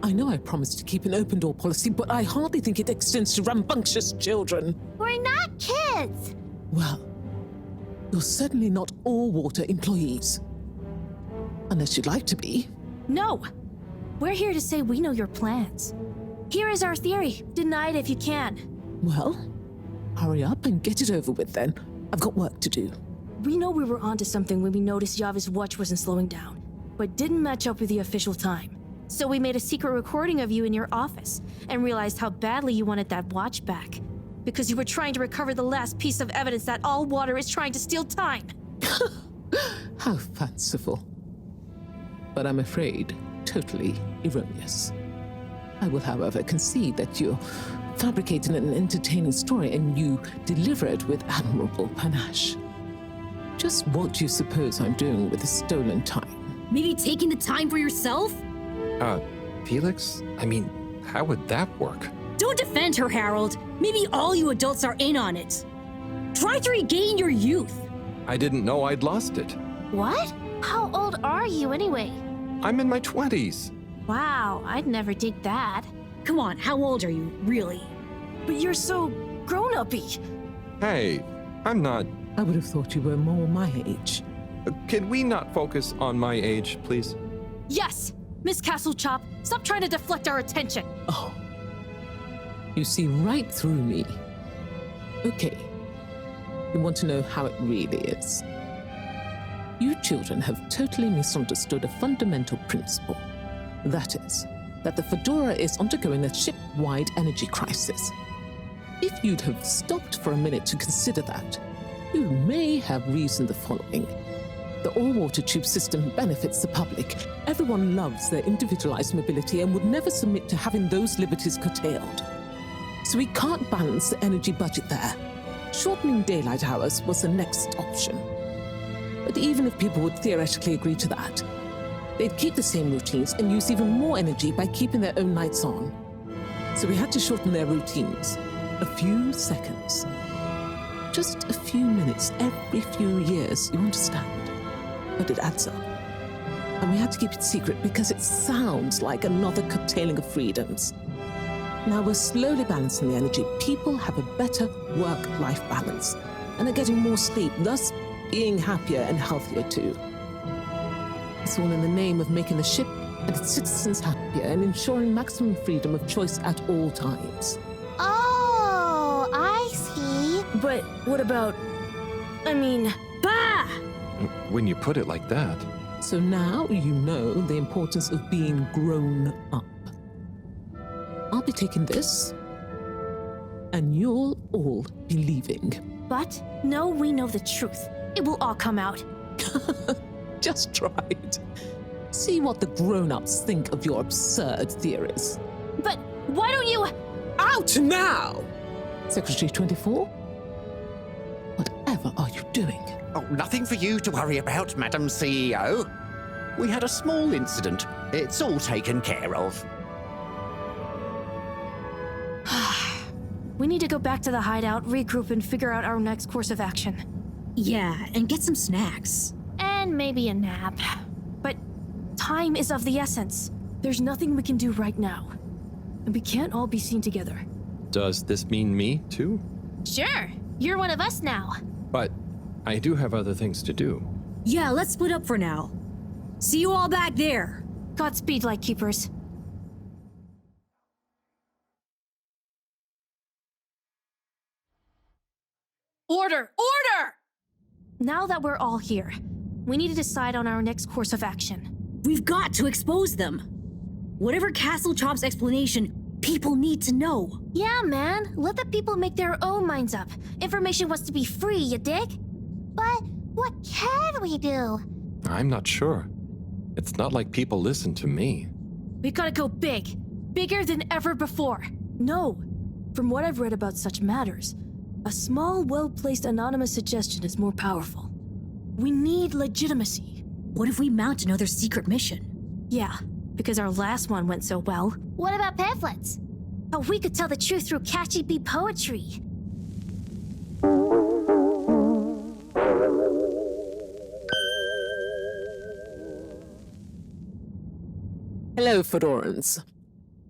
K: I know I promised to keep an open door policy, but I hardly think it extends to rambunctious children.
T: We're not kids!
K: Well, you're certainly not all water employees. Unless you'd like to be.
S: No! We're here to say we know your plans. Here is our theory. Deny it if you can.
K: Well, hurry up and get it over with then. I've got work to do.
S: We know we were onto something when we noticed Yava's watch wasn't slowing down, but didn't match up with the official time. So we made a secret recording of you in your office and realized how badly you wanted that watch back. Because you were trying to recover the last piece of evidence that all water is trying to steal time.
K: How fanciful. But I'm afraid totally erroneous. I will, however, concede that you're fabricating an entertaining story and you deliver it with admirable panache. Just what do you suppose I'm doing with the stolen time?
R: Maybe taking the time for yourself?
B: Felix? I mean, how would that work?
R: Don't defend her, Harold. Maybe all you adults are in on it. Try to regain your youth.
B: I didn't know I'd lost it.
T: What? How old are you anyway?
B: I'm in my 20s.
S: Wow, I'd never dig that.
R: Come on, how old are you, really?
S: But you're so grown-uppy.
B: Hey, I'm not...
K: I would have thought you were more my age.
B: Can we not focus on my age, please?
S: Yes! Miss Castlechop, stop trying to deflect our attention.
K: Oh. You see right through me. Okay. You want to know how it really is. You children have totally misunderstood a fundamental principle. That is, that the Fedora is undergoing a ship-wide energy crisis. If you'd have stopped for a minute to consider that, you may have reasoned the following. The all-water tube system benefits the public. Everyone loves their individualized mobility and would never submit to having those liberties curtailed. So we can't balance the energy budget there. Shortening daylight hours was the next option. But even if people would theoretically agree to that, they'd keep the same routines and use even more energy by keeping their own lights on. So we had to shorten their routines. A few seconds. Just a few minutes every few years, you understand? But it adds up. And we had to keep it secret because it sounds like another curtailing of freedoms. Now we're slowly balancing the energy. People have a better work-life balance and are getting more sleep, thus being happier and healthier too. It's all in the name of making the ship and its citizens happier and ensuring maximum freedom of choice at all times.
T: Oh, I see.
S: But what about...
R: Bah!
B: When you put it like that.
K: So now you know the importance of being grown up. I'll be taking this, and you'll all be leaving.
S: But no, we know the truth. It will all come out.
K: Just try it. See what the grown-ups think of your absurd theories.
S: But why don't you...
K: Out now! Secretary 24? Whatever are you doing?
G: Oh, nothing for you to worry about, Madam CEO. We had a small incident. It's all taken care of.
S: We need to go back to the hideout, regroup, and figure out our next course of action.
R: Yeah, and get some snacks.
S: And maybe a nap. But time is of the essence. There's nothing we can do right now. and we can't all be seen together.
B: Does this mean me, too?
N: Sure, you're one of us now.
B: But I do have other things to do.
R: Yeah, let's split up for now. See you all back there.
S: Godspeed, Lightkeepers.
R: Order! Order!
S: Now that we're all here, we need to decide on our next course of action.
R: We've got to expose them. Whatever Castle Chop's explanation, people need to know.
N: Yeah, man. Let the people make their own minds up. Information wants to be free, you dig? But what can we do?
B: I'm not sure. It's not like people listen to me.
S: We gotta go big. Bigger than ever before. No. From what I've read about such matters, a small, well-placed anonymous suggestion is more powerful. We need legitimacy.
R: What if we mount another secret mission?
S: Yeah, because our last one went so well.
N: What about pamphlets?
S: Oh, we could tell the truth through catchy bee poetry.
A: Hello, Fedorans.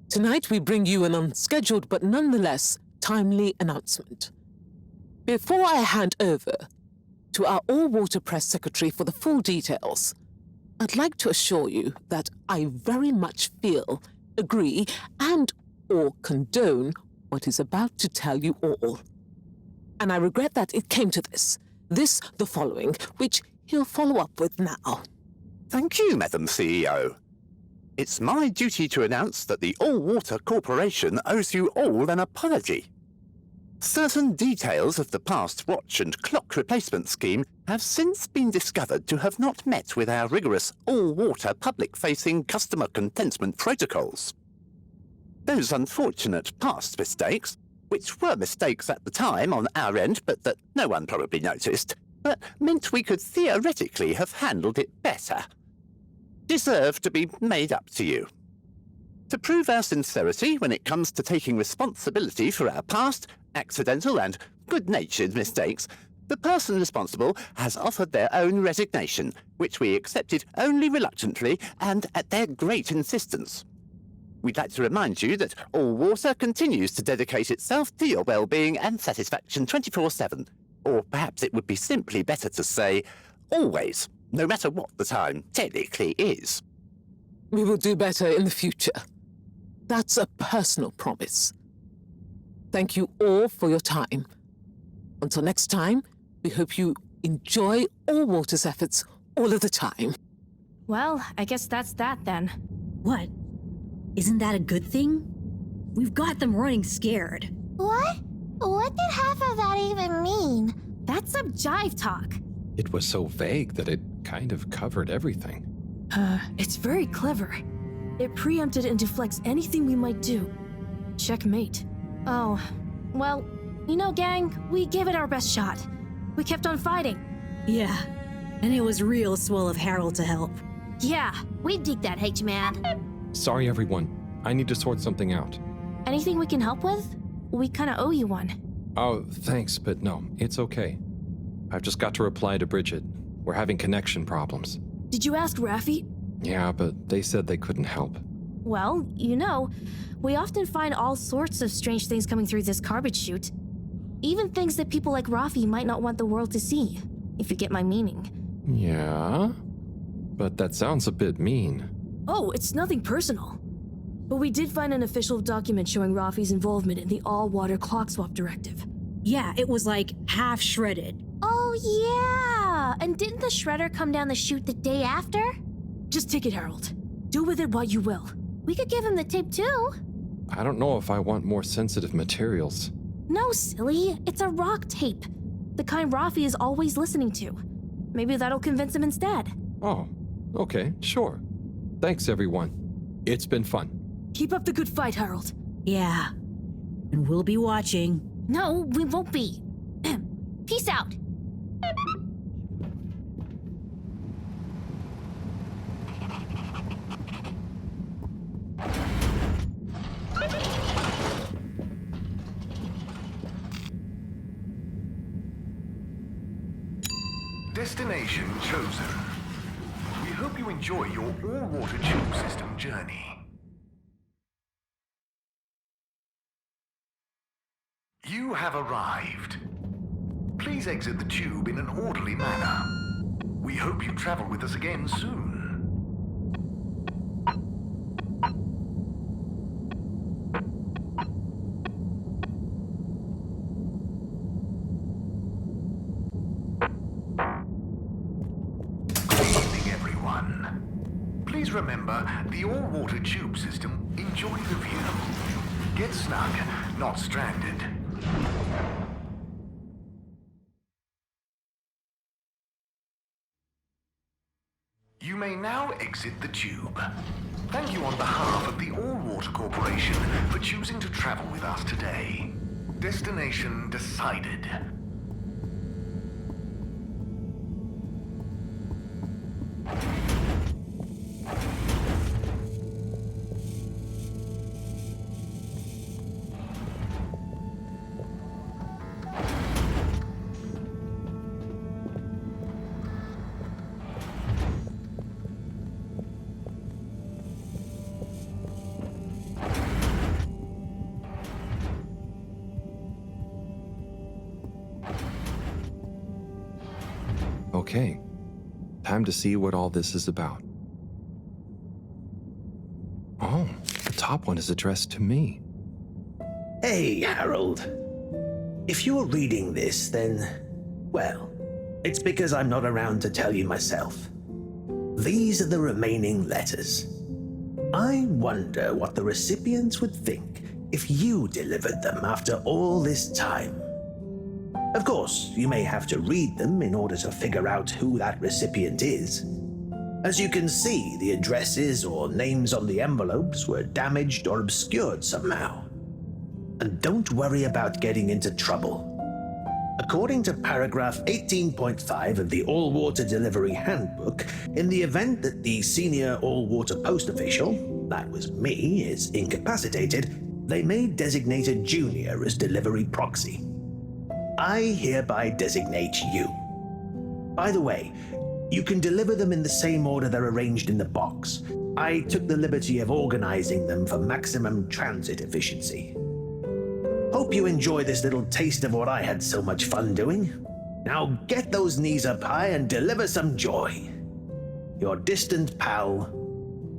A: Tonight we bring you an unscheduled but nonetheless timely announcement. Before I hand over to our all-water press secretary for the full details, I'd like to assure you that I very much feel, agree, and/or condone what is about to tell you all. And I regret that it came to this, the following, which he'll follow up with now.
G: Thank you, Madam CEO. It's my duty to announce that the All Water Corporation owes you all an apology. Certain details of the past watch and clock replacement scheme have since been discovered to have not met with our rigorous all-water public-facing customer contentment protocols. Those unfortunate past mistakes, which were mistakes at the time on our end but that no one probably noticed, but meant we could theoretically have handled it better, deserve to be made up to you. To prove our sincerity when it comes to taking responsibility for our past, accidental and good-natured mistakes, the person responsible has offered their own resignation, which we accepted only reluctantly and at their great insistence. We'd like to remind you that All Water continues to dedicate itself to your well-being and satisfaction 24/7, or perhaps it would be simply better to say, always, no matter what the time technically is.
A: We will do better in the future. That's a personal promise. Thank you all for your time. Until next time, we hope you enjoy All Water's efforts all of the time.
S: Well, I guess that's that then.
R: What? Isn't that a good thing? We've got them running scared.
T: What? What did half of that even mean?
S: That's some jive talk.
B: It was so vague that it kind of covered everything.
S: It's very clever. It preempted and deflects anything we might do. Checkmate. Oh, well, you know, gang, we gave it our best shot. We kept on fighting.
R: Yeah, and it was real swell of Harold to help.
N: Yeah, we dig that, H-Man.
B: Sorry, everyone. I need to sort something out.
S: Anything we can help with? We kinda owe you one.
B: Oh, thanks, but no, it's okay. I've just got to reply to Bridget. We're having connection problems.
S: Did you ask Raffi?
B: Yeah, but they said they couldn't help.
S: Well, you know, we often find all sorts of strange things coming through this garbage chute. Even things that people like Raffi might not want the world to see, if you get my meaning.
B: Yeah? But that sounds a bit mean.
S: Oh, it's nothing personal. But we did find an official document showing Raffi's involvement in the all-water clock swap directive.
R: Yeah, it was like half shredded.
N: Oh, yeah! And didn't the shredder come down the chute the day after?
S: Just take it, Harold. Do with it what you will.
N: We could give him the tape too.
B: I don't know if I want more sensitive materials.
N: No, silly. It's a rock tape.
S: The kind Raffi is always listening to. Maybe that'll convince him instead.
B: Oh, okay, sure. Thanks, everyone. It's been fun.
S: Keep up the good fight, Harold.
R: Yeah. And we'll be watching.
N: No, we won't be. Peace out.
C: Destination chosen. We hope you enjoy your all-water tube system journey. You have arrived. Please exit the tube in an orderly manner. We hope you travel with us again soon. Good evening, everyone. Please remember, the all-water tube system. Enjoy the view. Get snug, not stranded. You may now exit the tube. Thank you on behalf of the All-Water Corporation for choosing to travel with us today. Destination decided.
B: Okay, time to see what all this is about. Oh, the top one is addressed to me.
F: Hey, Harold. If you're reading this, then, well, it's because I'm not around to tell you myself. These are the remaining letters. I wonder what the recipients would think if you delivered them after all this time. Of course, you may have to read them in order to figure out who that recipient is. As you can see, the addresses or names on the envelopes were damaged or obscured somehow. And don't worry about getting into trouble. According to paragraph 18.5 of the All-Water Delivery Handbook, in the event that the senior all-water post official, that was me, is incapacitated, they may designate a junior as delivery proxy. I hereby designate you. By the way, you can deliver them in the same order they're arranged in the box. I took the liberty of organizing them for maximum transit efficiency. Hope you enjoy this little taste of what I had so much fun doing. Now get those knees up high and deliver some joy. Your distant pal,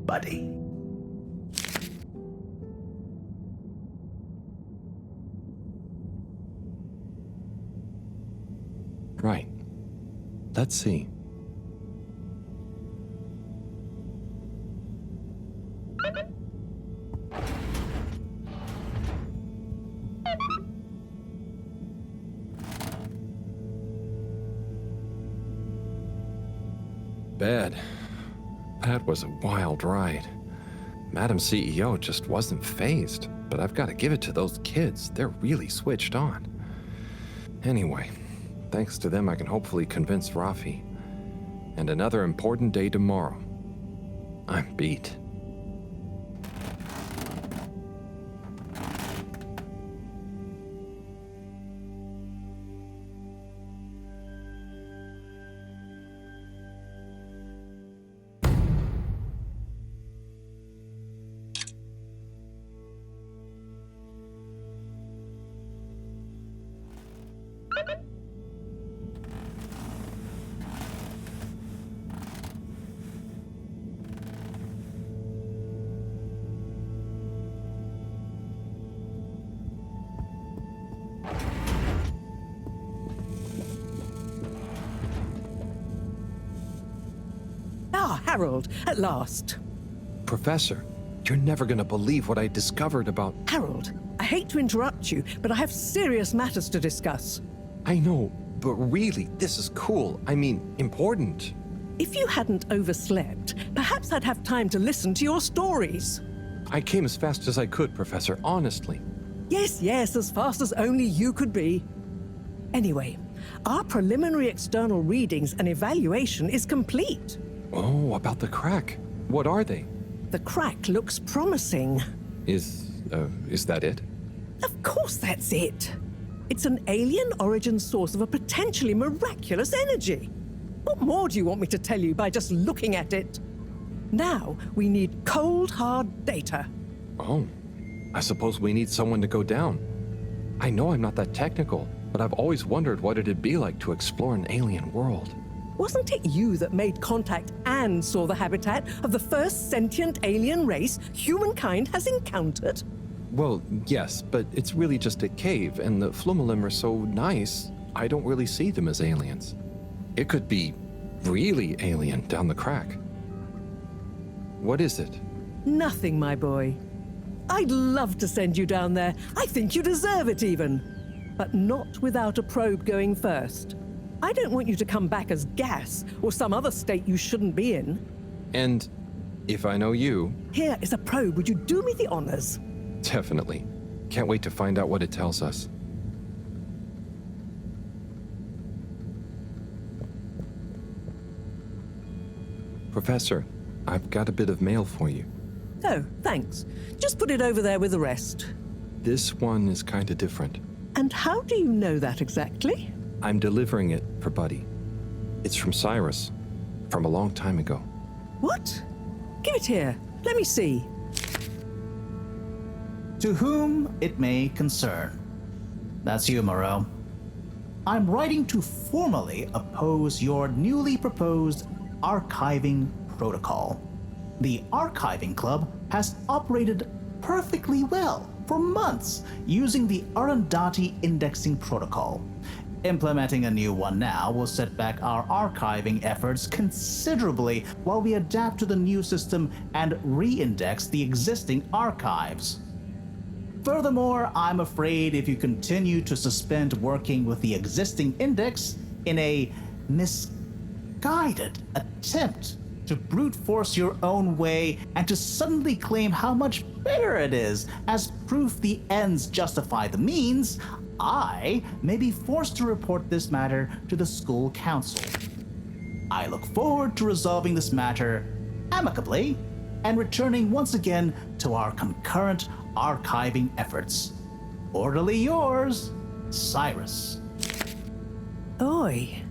F: Buddy.
B: Right. Let's see. Bad. That was a wild ride. Madam CEO just wasn't fazed, but I've got to give it to those kids. They're really switched on. Anyway, thanks to them I can hopefully convince Rafi. And another important day tomorrow. I'm beat.
D: Harold, at last.
B: Professor, you're never gonna believe what I discovered about...
D: Harold, I hate to interrupt you, but I have serious matters to discuss.
B: I know, but really, this is cool. I mean, important.
D: If you hadn't overslept, perhaps I'd have time to listen to your stories.
B: I came as fast as I could, Professor, honestly.
D: Yes, as fast as only you could be. Anyway, our preliminary external readings and evaluation is complete.
B: Oh, about the crack. What are they?
D: The crack looks promising.
B: Is that it?
D: Of course that's it. It's an alien origin source of a potentially miraculous energy. What more do you want me to tell you by just looking at it? Now, we need cold, hard data.
B: Oh, I suppose we need someone to go down. I know I'm not that technical, but I've always wondered what it'd be like to explore an alien world.
D: Wasn't it you that made contact and saw the habitat of the first sentient alien race humankind has encountered?
B: Well, yes, but it's really just a cave, and the Flumilim are so nice, I don't really see them as aliens. It could be really alien down the crack. What is it?
D: Nothing, my boy. I'd love to send you down there. I think you deserve it even. But not without a probe going first. I don't want you to come back as gas or some other state you shouldn't be in.
B: And if I know you...
D: Here is a probe. Would you do me the honors?
B: Definitely. Can't wait to find out what it tells us. Professor, I've got a bit of mail for you.
D: Oh, thanks. Just put it over there with the rest.
B: This one is kinda different.
D: And how do you know that exactly?
B: I'm delivering it for Buddy. It's from Cyrus, from a long time ago.
D: What? Give it here. Let me see.
H: To whom it may concern. That's you, Moreau. I'm writing to formally oppose your newly proposed archiving protocol. The Archiving Club has operated perfectly well for months using the Arundhati indexing protocol. Implementing a new one now will set back our archiving efforts considerably while we adapt to the new system and re-index the existing archives. Furthermore, I'm afraid if you continue to suspend working with the existing index in a misguided attempt to brute force your own way and to suddenly claim how much better it is as proof the ends justify the means, I may be forced to report this matter to the school council. I look forward to resolving this matter amicably and returning once again to our concurrent archiving efforts. Orderly yours, Cyrus.
D: Oi.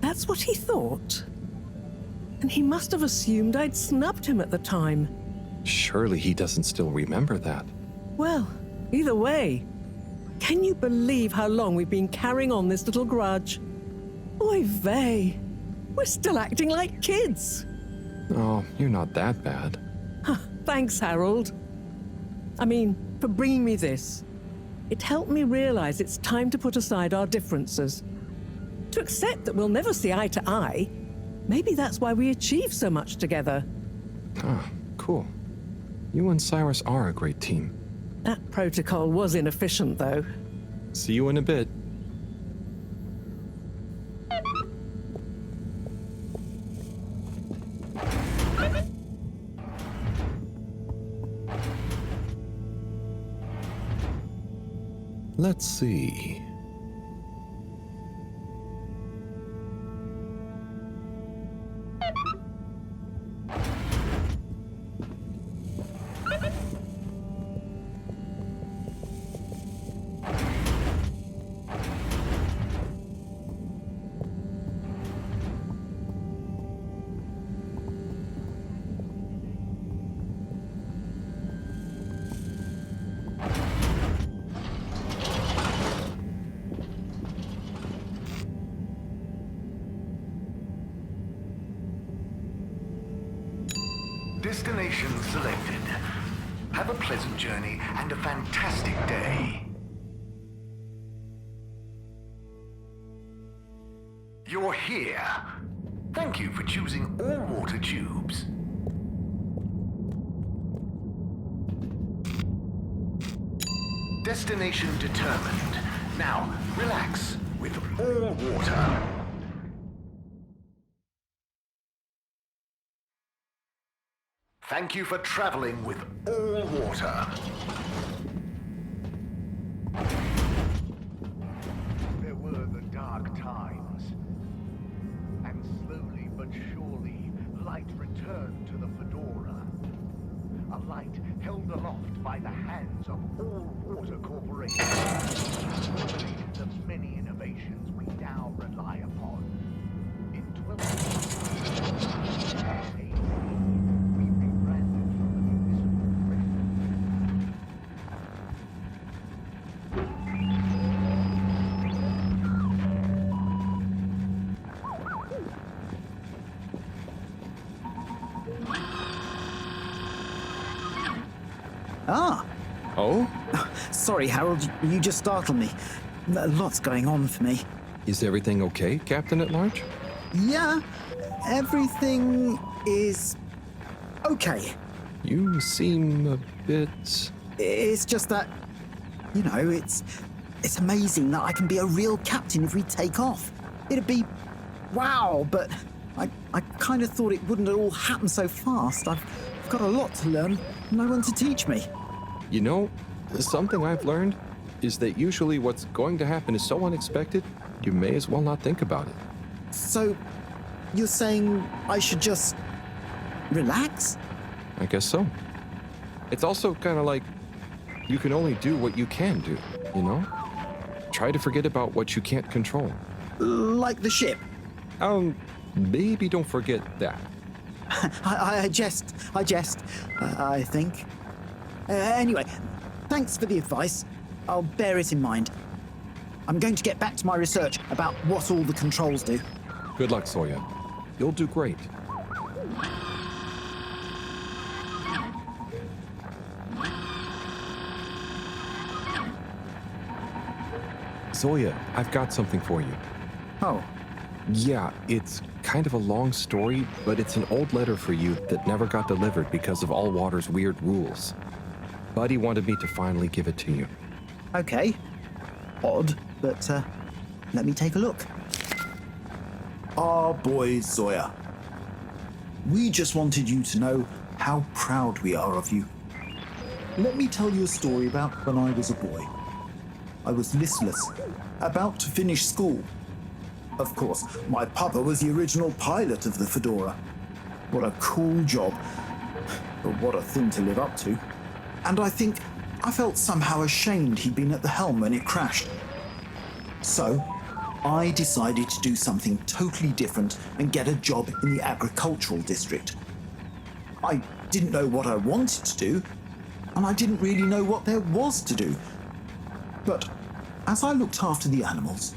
D: That's what he thought. And he must have assumed I'd snubbed him at the time.
B: Surely he doesn't still remember that.
D: Well, either way, can you believe how long we've been carrying on this little grudge? Oy vey, we're still acting like kids.
B: Oh, you're not that bad.
D: Thanks, Harold. I mean, for bringing me this. It helped me realize it's time to put aside our differences. To accept that we'll never see eye to eye. Maybe that's why we achieve so much together.
B: Ah, cool. You and Cyrus are a great team.
D: That protocol was inefficient, though.
B: See you in a bit. Let's see.
C: Destination selected. Have a pleasant journey and a fantastic day. You're here. Thank you for choosing all water tubes. Destination determined. Now, relax with all water. Thank you for traveling with all water. There were the dark times. And slowly but surely, light returned to the Fedora. A light held aloft by the hands of All Water Corporation. Illuminated the many innovations we now rely upon. In 12 we rebranded from the municipal
B: Oh?
U: Sorry, Harold, you just startled me. Lots going on for me.
B: Is everything okay, Captain at Large?
U: Yeah, everything is okay.
B: You seem a bit...
U: It's just that, you know, it's amazing that I can be a real captain if we take off. It'd be wow, but I kind of thought it wouldn't all happen so fast. I've got a lot to learn, no one to teach me.
B: You know, something I've learned is that usually what's going to happen is so unexpected, you may as well not think about it.
U: So, you're saying I should just relax?
B: I guess so. It's also kind of like you can only do what you can do, you know? Try to forget about what you can't control.
U: Like the ship?
B: Maybe don't forget that.
U: I jest, I think. Anyway, thanks for the advice. I'll bear it in mind. I'm going to get back to my research about what all the controls do.
B: Good luck, Zoya. You'll do great. Zoya, I've got something for you.
U: Oh.
B: Yeah, it's kind of a long story, but it's an old letter for you that never got delivered because of Allwater's weird rules. Buddy wanted me to finally give it to you.
U: Okay. Odd, but let me take a look.
L: Our boy Zoya. We just wanted you to know how proud we are of you. Let me tell you a story about when I was a boy. I was listless, about to finish school. Of course, my papa was the original pilot of the Fedora. What a cool job, but what a thing to live up to. And I think I felt somehow ashamed he'd been at the helm when it crashed. So, I decided to do something totally different and get a job in the agricultural district. I didn't know what I wanted to do, and I didn't really know what there was to do. But as I looked after the animals,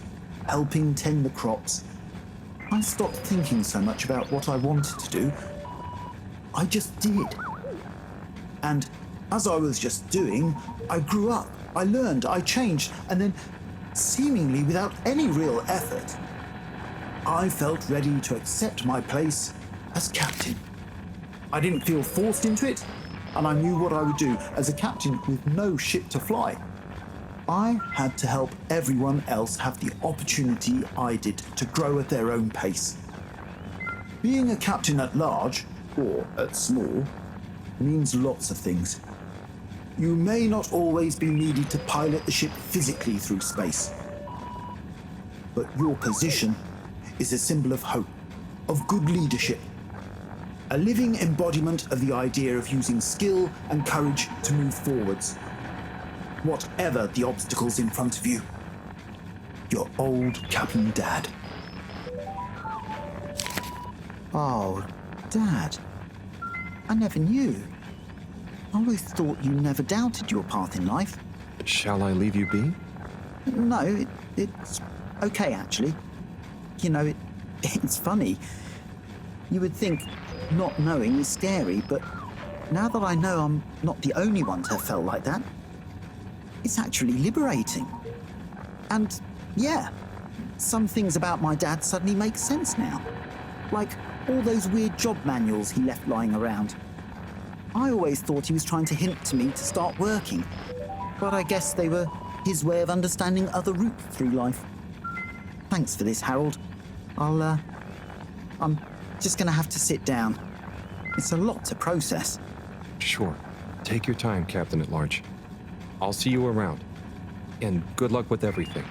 L: helping tend the crops, I stopped thinking so much about what I wanted to do. I just did. And as I was just doing, I grew up, I learned, I changed, and then, seemingly without any real effort, I felt ready to accept my place as captain. I didn't feel forced into it, and I knew what I would do as a captain with no ship to fly. I had to help everyone else have the opportunity I did to grow at their own pace. Being a captain at large, or at small, means lots of things. You may not always be needed to pilot the ship physically through space, but your position is a symbol of hope, of good leadership, a living embodiment of the idea of using skill and courage to move forwards. Whatever the obstacles in front of you. Your old Captain Dad.
U: Oh, Dad. I never knew. I always thought you never doubted your path in life.
B: Shall I leave you be?
U: No, it's okay, actually. You know, it's funny. You would think not knowing is scary, but now that I know I'm not the only one to have felt like that, it's actually liberating. And yeah, some things about my dad suddenly make sense now. Like all those weird job manuals he left lying around. I always thought he was trying to hint to me to start working, but I guess they were his way of understanding other routes through life. Thanks for this, Harold. I'm just gonna have to sit down. It's a lot to process.
B: Sure. Take your time, Captain at Large. I'll see you around. And good luck with everything.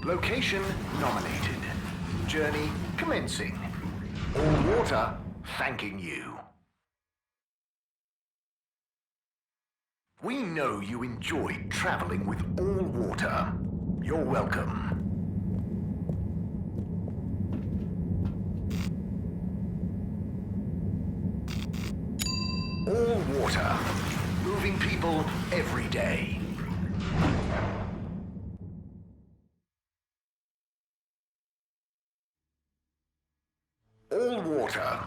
C: Location nominated. journey commencing. All water thanking you. We know you enjoyed traveling with all water. You're welcome. All water, moving people every day. All water,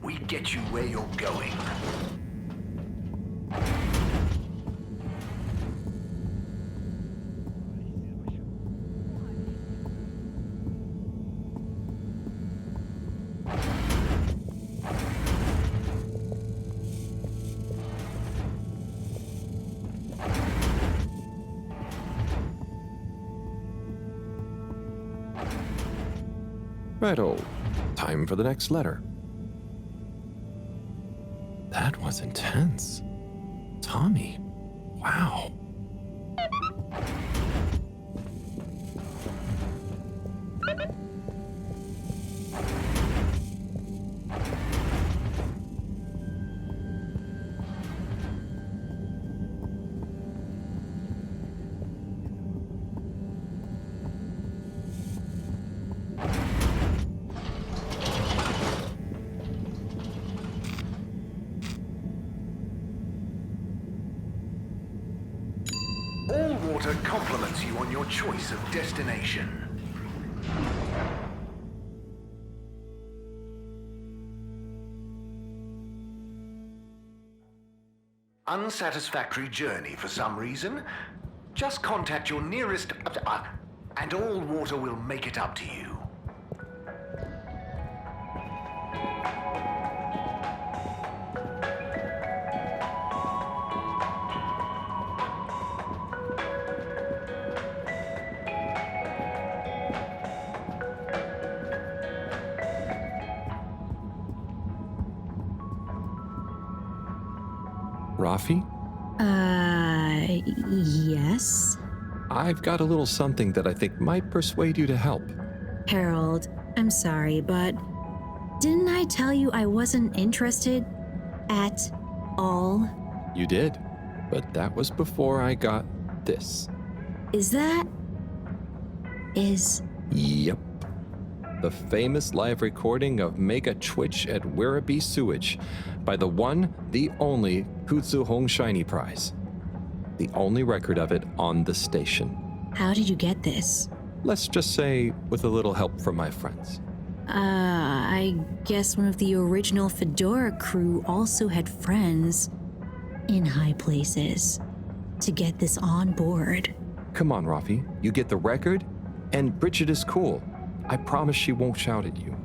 C: we get you where you're going.
B: Righto. Time for the next letter. That was intense. Tommy. Wow.
C: All water compliments you on your choice of destination. Unsatisfactory journey for some reason? Just contact your nearest... and All Water will make it up to you.
B: Rafi?
I: Yes?
B: I've got a little something that I think might persuade you to help.
I: Harold, I'm sorry, but didn't I tell you I wasn't interested at all?
B: You did, but that was before I got this.
I: Yep.
B: The famous live recording of Mega Twitch at Werribee Sewage by the one, the only Kutsu Hong Shiny Prize. The only record of it on the station.
I: How did you get this?
B: Let's just say with a little help from my friends.
I: I guess one of the original Fedora crew also had friends in high places to get this on board.
B: Come on, Rafi. You get the record, and Bridget is cool. I promise she won't shout at you.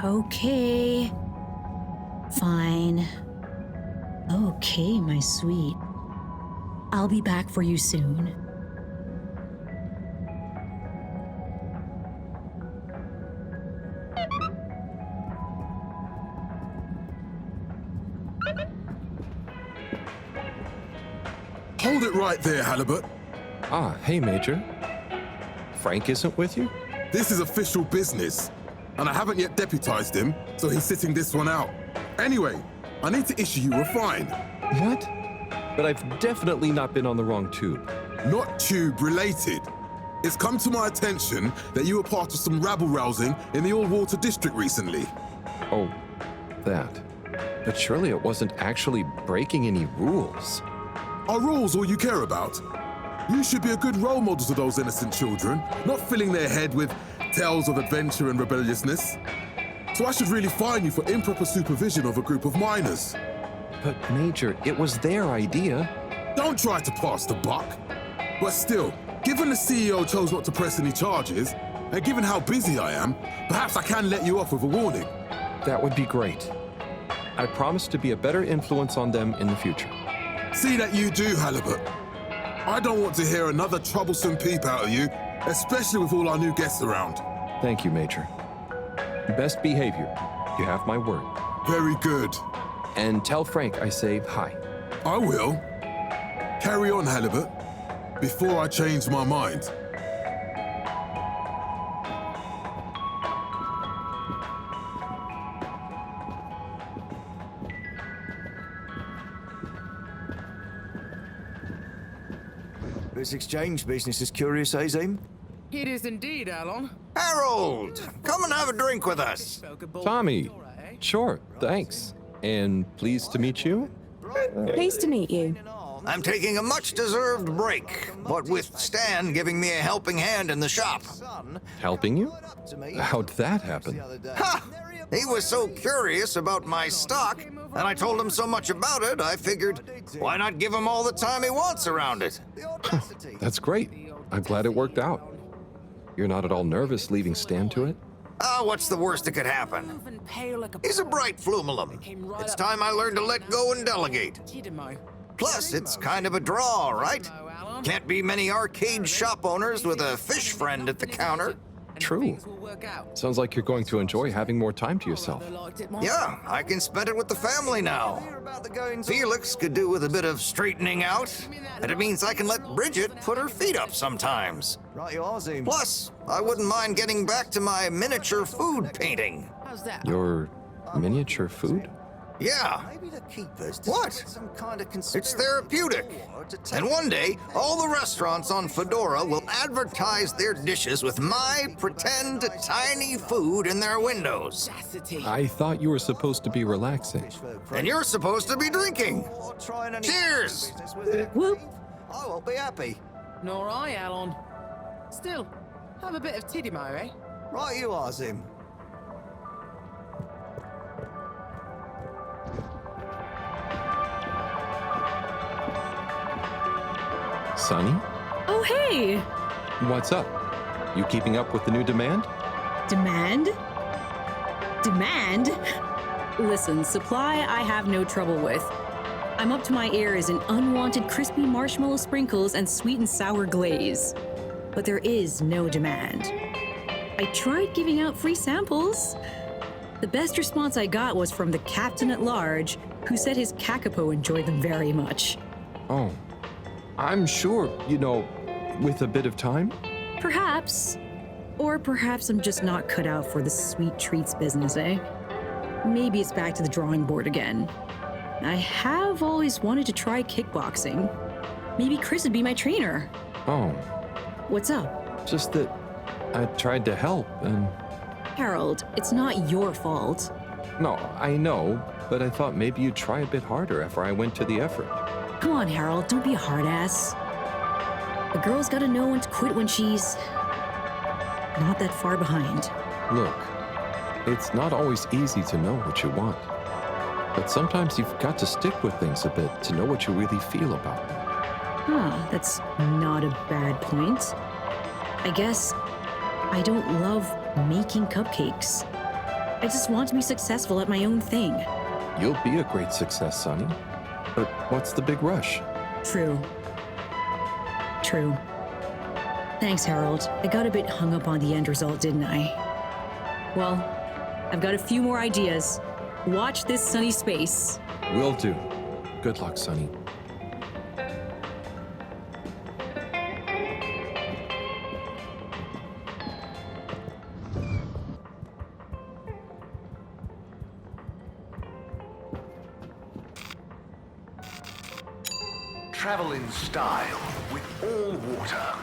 I: Okay. Fine. Okay, my sweet. I'll be back for you soon.
P: Hold it right there, Halibut.
B: Ah, hey, Major. Frank isn't with you?
P: This is official business, and I haven't yet deputized him, so he's sitting this one out. Anyway, I need to issue you a fine.
B: What? But I've definitely not been on the wrong tube.
P: Not tube-related. It's come to my attention that you were part of some rabble-rousing in the All-Water District recently.
B: Oh, that. But surely it wasn't actually breaking any rules.
P: Are rules all you care about? You should be a good role model to those innocent children, not filling their head with tales of adventure and rebelliousness. So I should really fine you for improper supervision of a group of minors.
B: But Major, it was their idea.
P: Don't try to pass the buck. But still, given the CEO chose not to press any charges, and given how busy I am, perhaps I can let you off with a warning.
B: That would be great. I promise to be a better influence on them in the future.
P: See that you do, Halibut. I don't want to hear another troublesome peep out of you, especially with all our new guests around.
B: Thank you, Major. Best behavior. You have my word.
P: Very good.
B: And tell Frank I say hi.
P: I will. Carry on, Halibut, before I change my mind.
J: This exchange business is curious, Azim.
K: It is indeed, Alon.
J: Harold, come and have a drink with us.
B: Tommy. Sure, thanks. And pleased to meet you?
O: Pleased to meet you.
J: I'm taking a much-deserved break, but with Stan giving me a helping hand in the shop.
B: Helping you? How'd that happen?
J: Ha! He was so curious about my stock, and I told him so much about it, I figured, why not give him all the time he wants around it?
B: That's great. I'm glad it worked out. You're not at all nervous leaving Stan to it?
J: What's the worst that could happen? He's a bright flumalum. It's time I learned to let go and delegate. Plus, it's kind of a draw, right? Can't be many arcade shop owners with a fish friend at the counter.
B: True. Sounds like you're going to enjoy having more time to yourself.
J: Yeah, I can spend it with the family now. Felix could do with a bit of straightening out, and it means I can let Bridget put her feet up sometimes. Plus, I wouldn't mind getting back to my miniature food painting.
B: Your miniature food?
J: Yeah. What? It's therapeutic. And one day, all the restaurants on Fedora will advertise their dishes with my pretend tiny food in their windows.
B: I thought you were supposed to be relaxing.
J: And you're supposed to be drinking. Cheers!
O: Whoop.
J: I won't be happy.
K: Nor I, Alon. Still, have a bit of Tidimo, eh?
J: Right you are, Zim.
B: Sonny?
R: Oh, hey!
B: What's up? You keeping up with the new demand?
R: Demand? Demand? Listen, supply I have no trouble with. I'm up to my ears in unwanted crispy marshmallow sprinkles and sweet and sour glaze. But there is no demand. I tried giving out free samples. The best response I got was from the captain at large, who said his Kakapo enjoyed them very much.
B: Oh. I'm sure, with a bit of time.
R: Perhaps. Or perhaps I'm just not cut out for the sweet treats business, eh? Maybe it's back to the drawing board again. I have always wanted to try kickboxing. Maybe Chris would be my trainer.
B: Oh.
R: What's up?
B: Just that I tried to help and...
R: Harold, it's not your fault.
B: No, I know, but I thought maybe you'd try a bit harder after I went to the effort.
R: Come on, Harold, don't be a hard ass. A girl's gotta know when to quit when she's not that far behind.
B: Look, it's not always easy to know what you want. But sometimes you've got to stick with things a bit to know what you really feel about them.
R: Huh, that's not a bad point. I guess I don't love making cupcakes. I just want to be successful at my own thing.
B: You'll be a great success, Sonny. But what's the big rush?
R: True. Thanks, Harold. I got a bit hung up on the end result, didn't I? Well, I've got a few more ideas. Watch this sunny space.
B: Will do. Good luck, Sonny.
C: Travel in style with all water.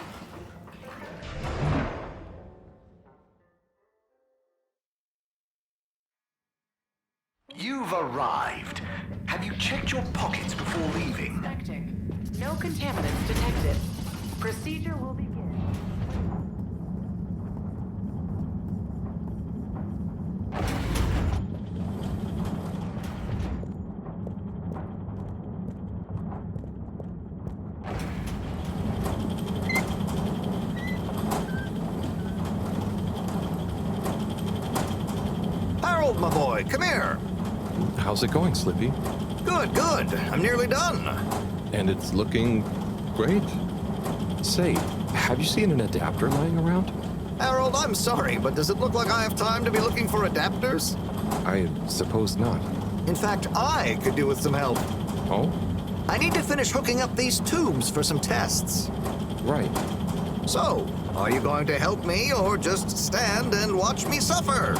C: You've arrived. Have you checked your pockets before leaving?
K: No contaminants detected. Procedure will begin.
J: Harold, my boy, come here.
B: How's it going, Slippy?
J: Good. I'm nearly done.
B: And it's looking great. Say, have you seen an adapter lying around?
J: Harold, I'm sorry, but does it look like I have time to be looking for adapters?
B: I suppose not.
J: In fact, I could do with some help.
B: Oh?
J: I need to finish hooking up these tubes for some tests.
B: Right.
J: So, are you going to help me or just stand and watch me suffer?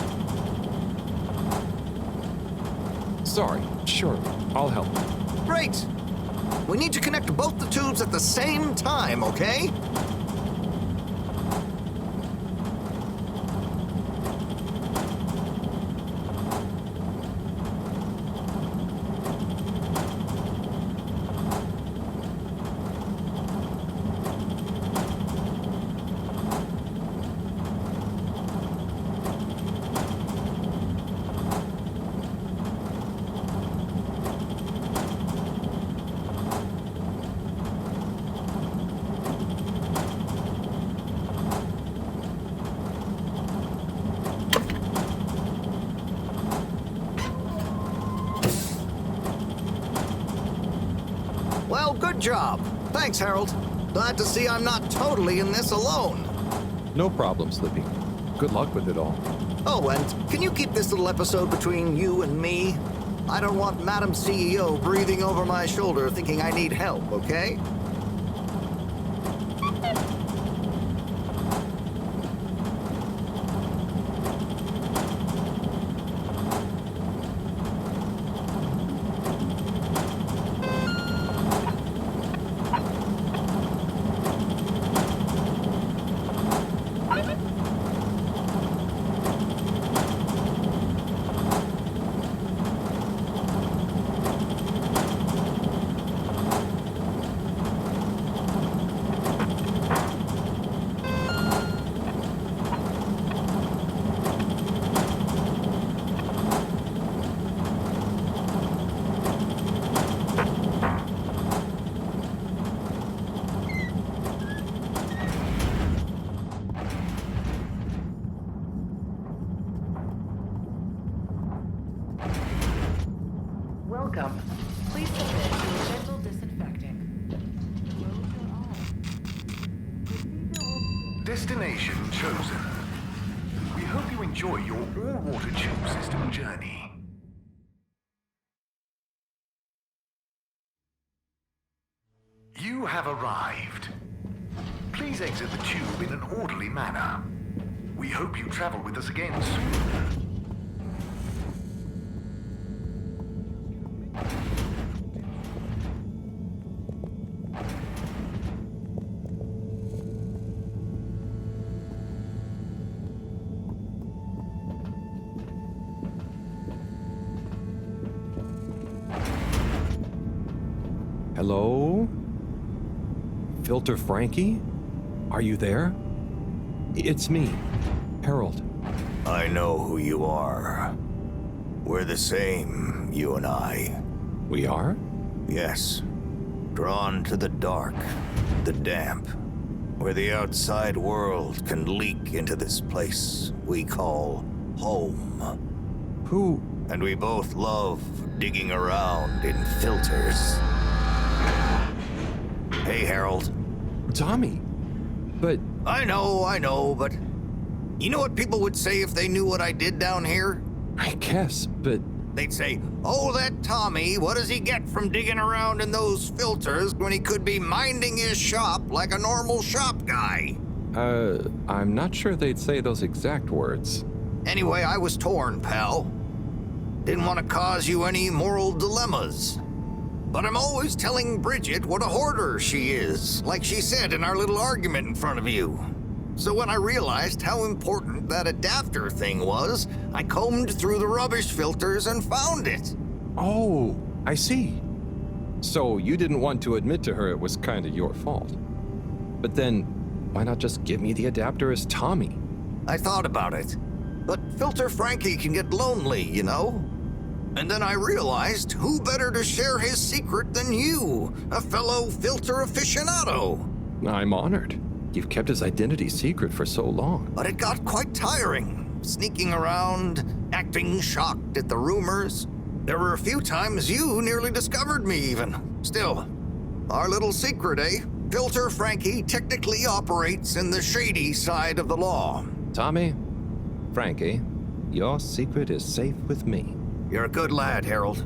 B: Sorry, sure, I'll help.
J: Great. We need to connect both the tubes at the same time, okay? Well, good job. Thanks, Harold. Glad to see I'm not totally in this alone.
B: No problem, Slippy. Good luck with it all.
J: Oh, and can you keep this little episode between you and me? I don't want Madam CEO breathing over my shoulder thinking I need help, okay?
M: Welcome. Please submit to a gentle disinfecting.
C: Destination chosen. We hope you enjoy your all-water tube system journey. You have arrived. Please exit the tube in an orderly manner. We hope you travel with us again soon.
B: Hello? Filter Frankie? Are you there? It's me, Harold.
J: I know who you are. We're the same, you and I.
B: We are?
J: Yes. Drawn to the dark, the damp, where the outside world can leak into this place we call home.
B: Who?
J: And we both love digging around in filters. Hey, Harold.
B: Tommy. But...
J: I know, but... You know what people would say if they knew what I did down here?
B: I guess, but...
J: They'd say, oh, that Tommy, what does he get from digging around in those filters when he could be minding his shop like a normal shop guy?
B: I'm not sure they'd say those exact words.
J: Anyway, I was torn, pal. Didn't want to cause you any moral dilemmas. But I'm always telling Bridget what a hoarder she is, like she said in our little argument in front of you. So when I realized how important that adapter thing was, I combed through the rubbish filters and found it.
B: Oh, I see. So you didn't want to admit to her it was kind of your fault. But then, why not just give me the adapter as Tommy?
J: I thought about it. But Filter Frankie can get lonely, you know? And then I realized who better to share his secret than you, a fellow filter aficionado.
B: I'm honored. You've kept his identity secret for so long.
J: But it got quite tiring, sneaking around, acting shocked at the rumors. There were a few times you nearly discovered me even. Still, our little secret, eh? Filter Frankie technically operates in the shady side of the law.
B: Tommy, Frankie, your secret is safe with me.
J: You're a good lad, Harold.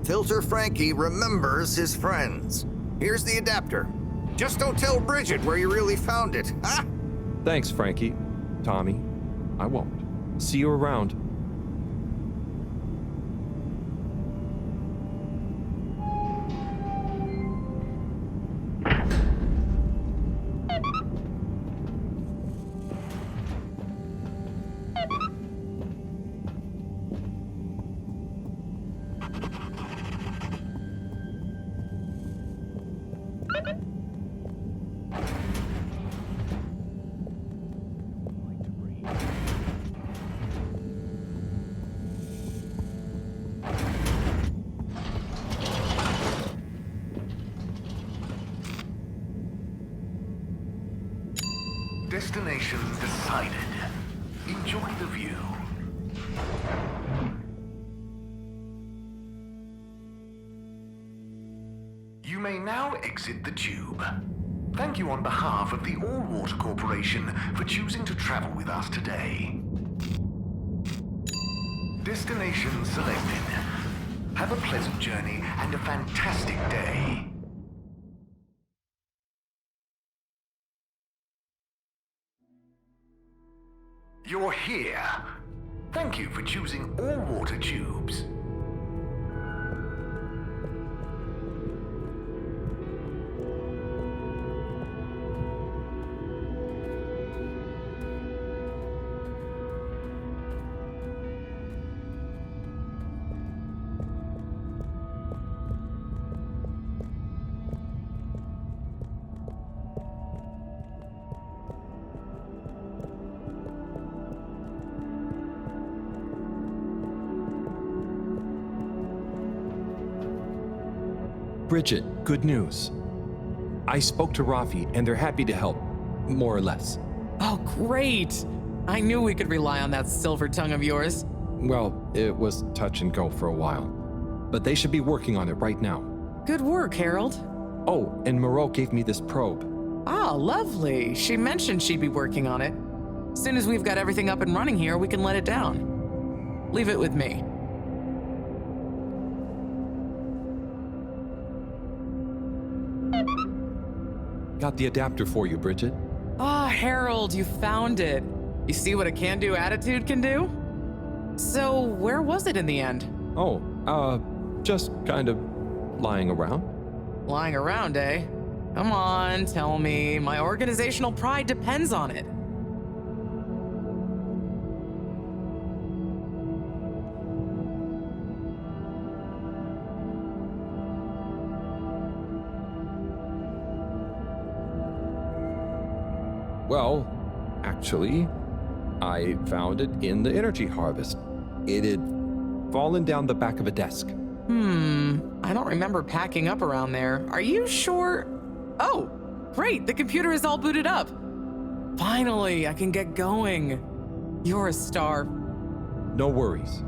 J: Filter Frankie remembers his friends. Here's the adapter. Just don't tell Bridget where you really found it, huh?
B: Thanks, Frankie. Tommy, I won't. See you around.
C: Destination decided. Enjoy the view. You may now exit the tube. Thank you on behalf of the Allwater Corporation for choosing to travel with us today. Destination selected. Have a pleasant journey and a fantastic day. You're here. Thank you for choosing Allwater Tubes.
B: Bridget, good news. I spoke to Rafi, and they're happy to help, more or less.
K: Oh, great! I knew we could rely on that silver tongue of yours.
B: Well, it was touch and go for a while, but they should be working on it right now.
K: Good work, Harold.
B: Oh, and Moreau gave me this probe.
K: Ah, lovely. She mentioned she'd be working on it. As soon as we've got everything up and running here, we can let it down. Leave it with me.
B: Got the adapter for you, Bridget.
K: Ah, Harold, you found it. You see what a can-do attitude can do? So, where was it in the end?
B: Oh, just kind of lying around.
K: Lying around, eh? Come on, tell me. My organizational pride depends on it.
B: Well, actually, I found it in the energy harvest. It had fallen down the back of a desk.
K: I don't remember packing up around there. Are you sure? Oh, great, the computer is all booted up. Finally, I can get going. You're a star.
B: No worries.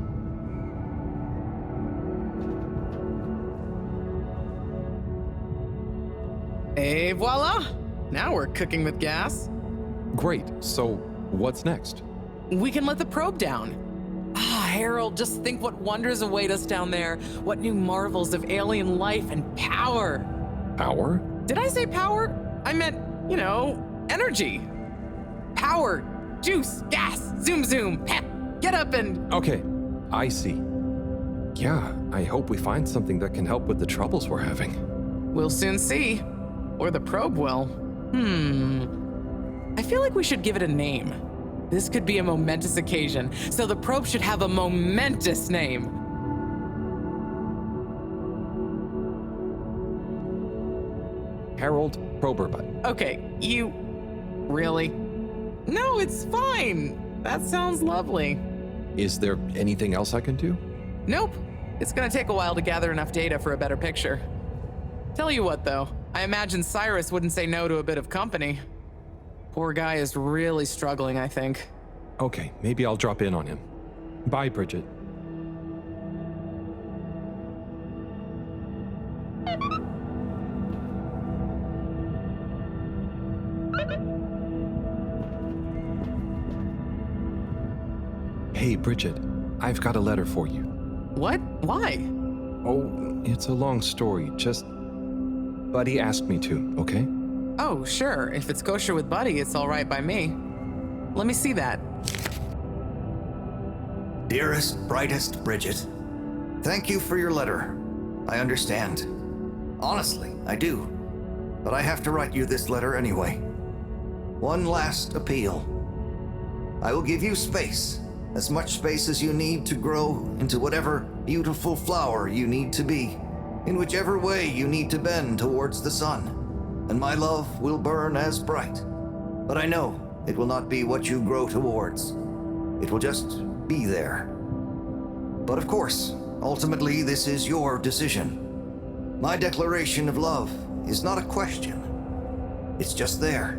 K: Et voila! Now we're cooking with gas.
B: Great, so what's next?
K: We can let the probe down. Ah, Harold, just think what wonders await us down there. What new marvels of alien life and power.
B: Power?
K: Did I say power? I meant, energy. Power, juice, gas, zoom zoom, pep. Get up and...
B: Okay, I see. Yeah, I hope we find something that can help with the troubles we're having.
K: We'll soon see. Or the probe will. I feel like we should give it a name. This could be a momentous occasion, so the probe should have a momentous name.
B: Harold Proberbutt.
K: Okay, you... Really? No, it's fine. That sounds lovely.
B: Is there anything else I can do?
K: Nope. It's gonna take a while to gather enough data for a better picture. Tell you what, though. I imagine Cyrus wouldn't say no to a bit of company. Poor guy is really struggling, I think.
B: Okay, maybe I'll drop in on him. Bye, Bridget. Hey, Bridget, I've got a letter for you.
K: What? Why?
B: Oh, it's a long story. Just... Buddy asked me to, okay?
K: Oh, sure. If it's kosher with Buddy, it's all right by me. Let me see that.
J: Dearest, brightest Bridget, thank you for your letter. I understand. Honestly, I do. But I have to write you this letter anyway. One last appeal. I will give you space, as much space as you need to grow into whatever beautiful flower you need to be, in whichever way you need to bend towards the sun. And my love will burn as bright. But I know it will not be what you grow towards. It will just be there. But of course, ultimately this is your decision. My declaration of love is not a question. It's just there.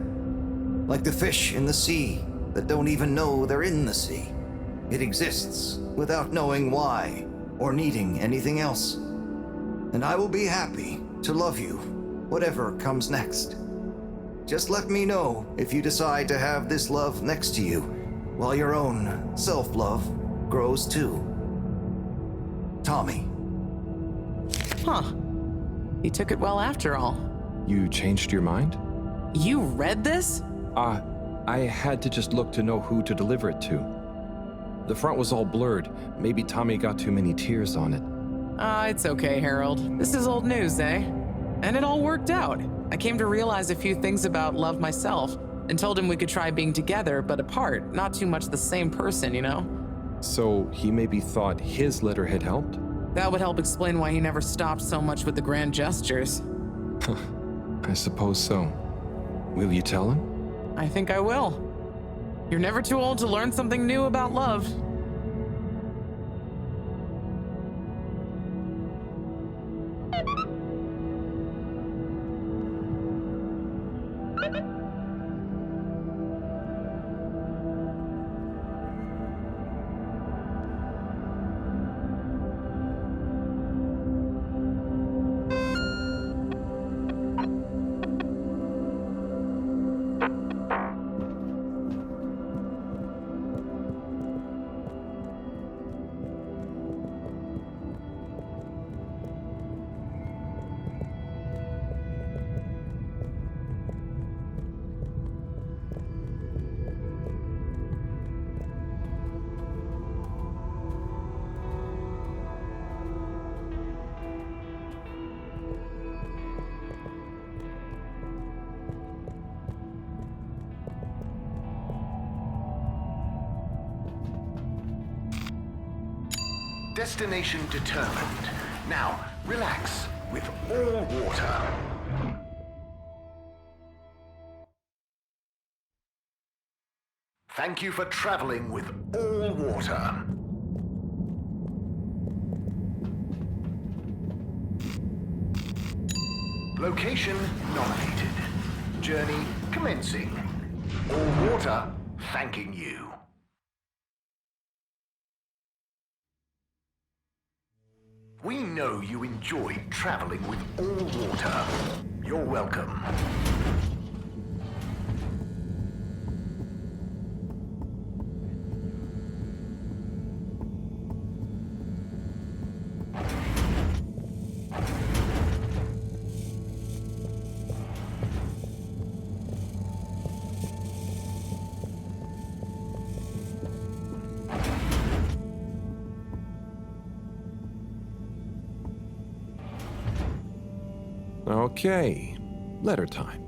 J: Like the fish in the sea that don't even know they're in the sea. It exists without knowing why or needing anything else. And I will be happy to love you, whatever comes next. Just let me know if you decide to have this love next to you, while your own self-love grows too. Tommy.
K: Huh. He took it well after all.
B: You changed your mind?
K: You read this?
B: I had to just look to know who to deliver it to. The front was all blurred. Maybe Tommy got too many tears on it.
K: It's okay, Harold. This is old news, eh? And it all worked out. I came to realize a few things about love myself, and told him we could try being together, but apart, not too much the same person, you know?
B: So he maybe thought his letter had helped?
K: That would help explain why he never stopped so much with the grand gestures.
B: I suppose so. Will you tell him?
K: I think I will. You're never too old to learn something new about love.
C: Destination determined. Now, relax with all water. Thank you for traveling with all water. Location nominated. Journey commencing. All water thanking you. We know you enjoyed traveling with all water. You're welcome.
B: Okay, letter time.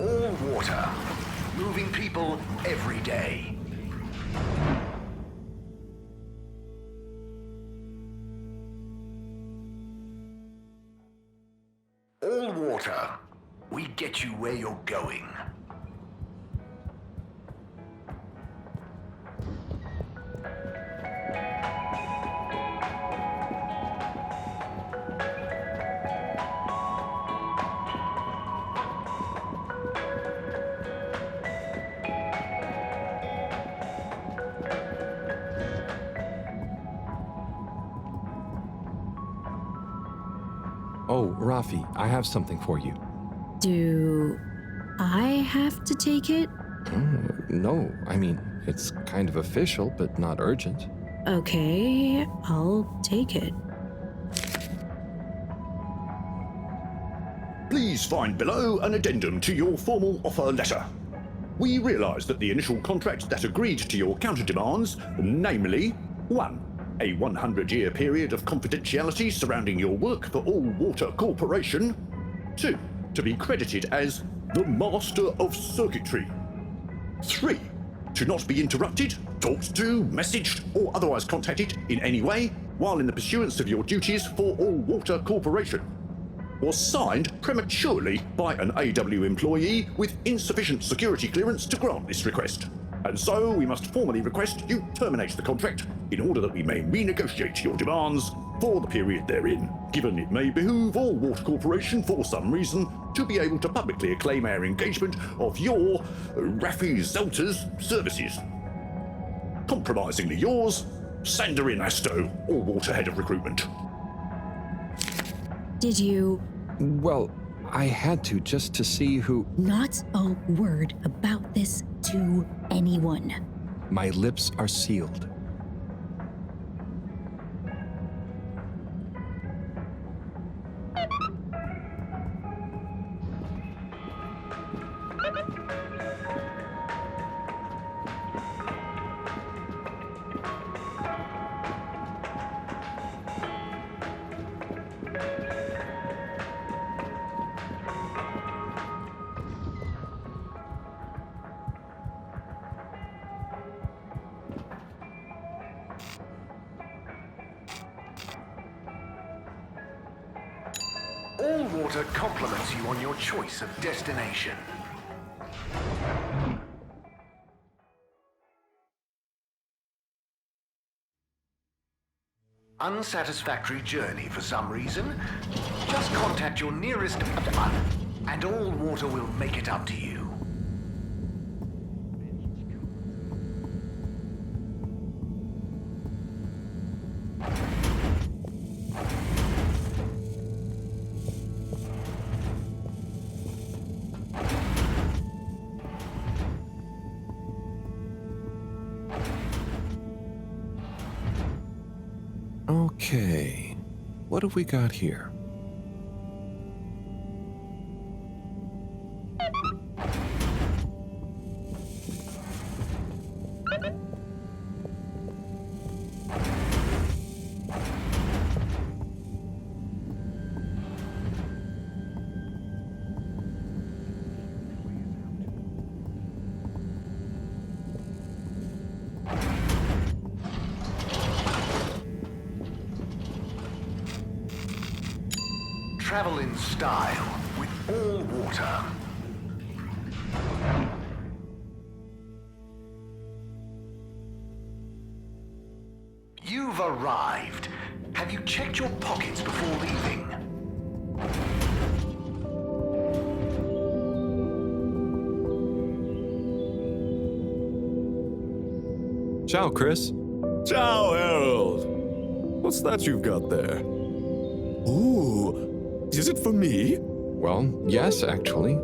C: All water. Moving people every day. All water. We get you where you're going.
B: Oh, Rafi, I have something for you.
R: Do I have to take it?
B: No, I mean, it's kind of official, but not urgent.
R: Okay, I'll take it.
E: Please find below an addendum to your formal offer letter. We realise that the initial contract that agreed to your counter demands, namely 1. A 100-year period of confidentiality surrounding your work for All Water Corporation. 2. To be credited as the Master of Circuitry. 3. To not be interrupted, talked to, messaged, or otherwise contacted in any way while in the pursuance of your duties for All Water Corporation. Was signed prematurely by an AW employee with insufficient security clearance to grant this request. And so we must formally request you terminate the contract in order that we may renegotiate your demands for the period therein, given it may behoove All Water Corporation for some reason to be able to publicly acclaim our engagement of your Raffi Zelter's services. Compromisingly yours, Sandorin Asto, All Water Head of Recruitment.
I: Did you?
B: Well, I had to just to see who.
I: Not a word about this to anyone.
B: My lips are sealed.
C: All Water compliments you on your choice of destination. Unsatisfactory journey for some reason? Just contact your nearest and All Water will make it up to you.
B: Okay, what have we got here?
C: Travel in style with All Water. You've arrived. Have you checked your pockets before leaving?
B: Ciao, Chris.
Q: Ciao, Harold. What's that you've got there? Ooh. Is it for me?
B: Well, yes, actually.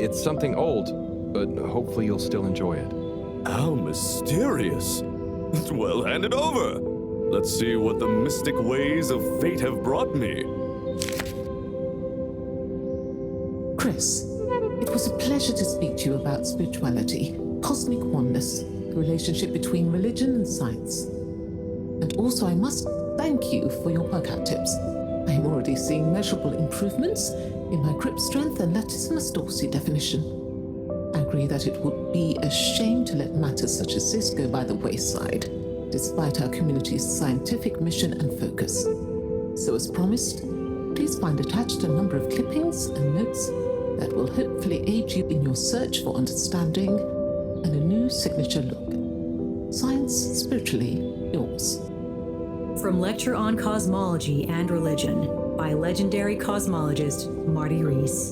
B: It's something old, but hopefully you'll still enjoy it.
Q: How mysterious. Well, hand it over. Let's see what the mystic ways of fate have brought me.
A: Chris, it was a pleasure to speak to you about spirituality, cosmic oneness, the relationship between religion and science. And also, I must thank you for your workout tips. I am already seeing measurable improvements in my grip strength and latissimus dorsi definition. I agree that it would be a shame to let matters such as this go by the wayside, despite our community's scientific mission and focus. So as promised, please find attached a number of clippings and notes that will hopefully aid you in your search for understanding and a new signature look. Science spiritually yours.
R: From Lecture on Cosmology and Religion by legendary cosmologist Marty Rees.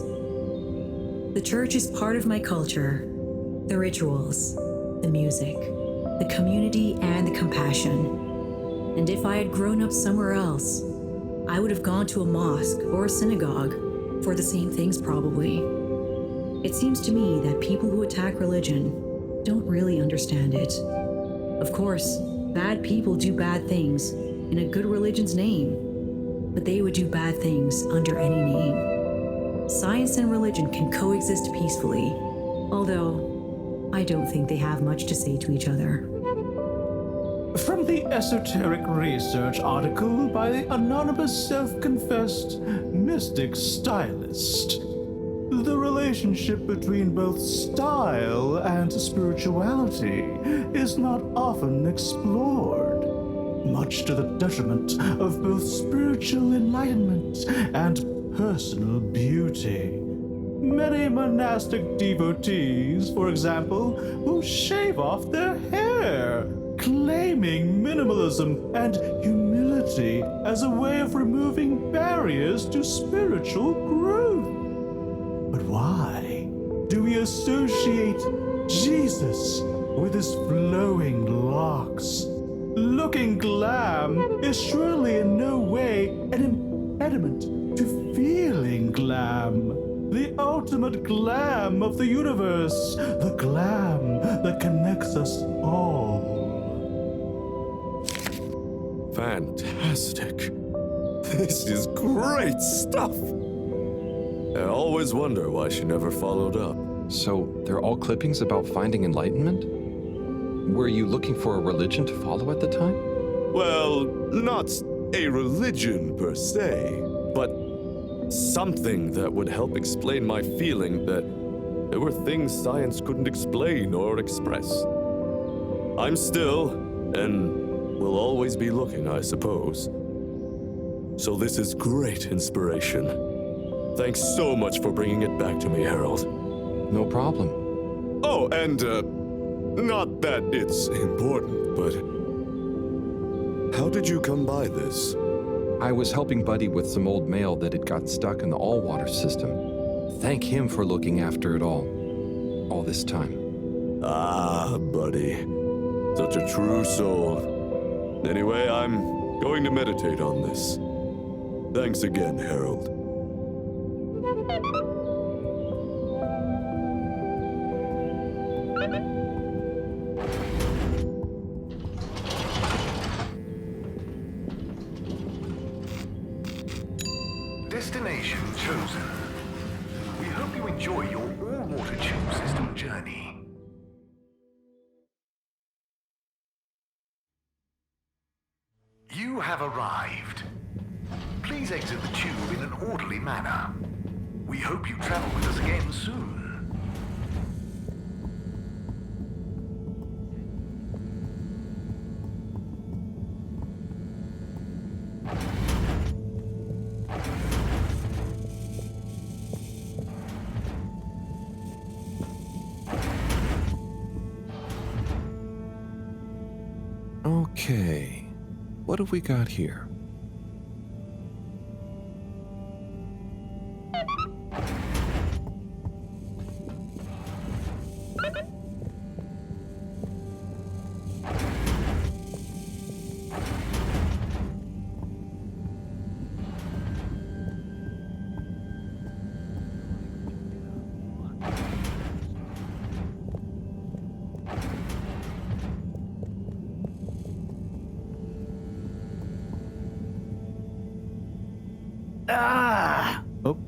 R: The church is part of my culture, the rituals, the music, the community, and the compassion. And if I had grown up somewhere else, I would have gone to a mosque or a synagogue for the same things probably. It seems to me that people who attack religion don't really understand it. Of course, bad people do bad things in a good religion's name, but they would do bad things under any name. Science and religion can coexist peacefully, although I don't think they have much to say to each other.
H: From the esoteric research article by the anonymous self-confessed mystic stylist. The relationship between both style and spirituality is not often explored, much to the detriment of both spiritual enlightenment and personal beauty. Many monastic devotees, for example, will shave off their hair, claiming minimalism and humility as a way of removing barriers to spiritual growth. But why do we associate Jesus with his flowing locks? Looking glam is surely in no way an impediment to feeling glam. The ultimate glam of the universe, the glam that connects us all.
Q: Fantastic. This is great stuff. I always wonder why she never followed up.
B: So, they're all clippings about finding enlightenment? Were you looking for a religion to follow at the time?
Q: Well, not a religion per se, but something that would help explain my feeling that there were things science couldn't explain or express. I'm still, and will always be looking, I suppose. So this is great inspiration. Thanks so much for bringing it back to me, Harold.
B: No problem.
Q: Oh, and, not that it's important, but how did you come by this?
B: I was helping Buddy with some old mail that had got stuck in the all-water system. Thank him for looking after it all this time.
Q: Ah, Buddy. Such a true soul. Anyway, I'm going to meditate on this. Thanks again, Harold.
C: Destination chosen. We hope you enjoy your all-water tube system journey. You have arrived. Please exit the tube in an orderly manner. We hope you travel with us again soon.
B: Okay, what have we got here?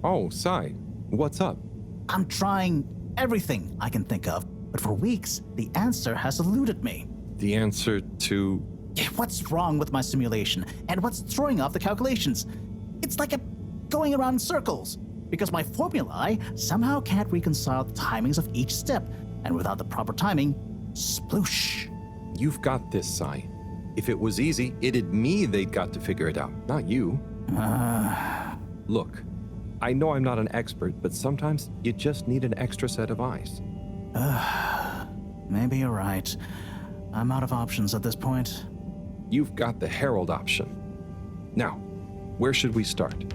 B: Oh, Sai, what's up?
H: I'm trying everything I can think of, but for weeks, the answer has eluded me.
B: The answer to...
H: What's wrong with my simulation, and what's throwing off the calculations? It's like I'm going around in circles, because my formulae somehow can't reconcile the timings of each step, and without the proper timing, sploosh.
B: You've got this, Sai. If it was easy, it'd me they'd got to figure it out, not you. Look, I know I'm not an expert, but sometimes you just need an extra set of eyes.
H: Maybe you're right. I'm out of options at this point.
B: You've got the Herald option. Now, where should we start?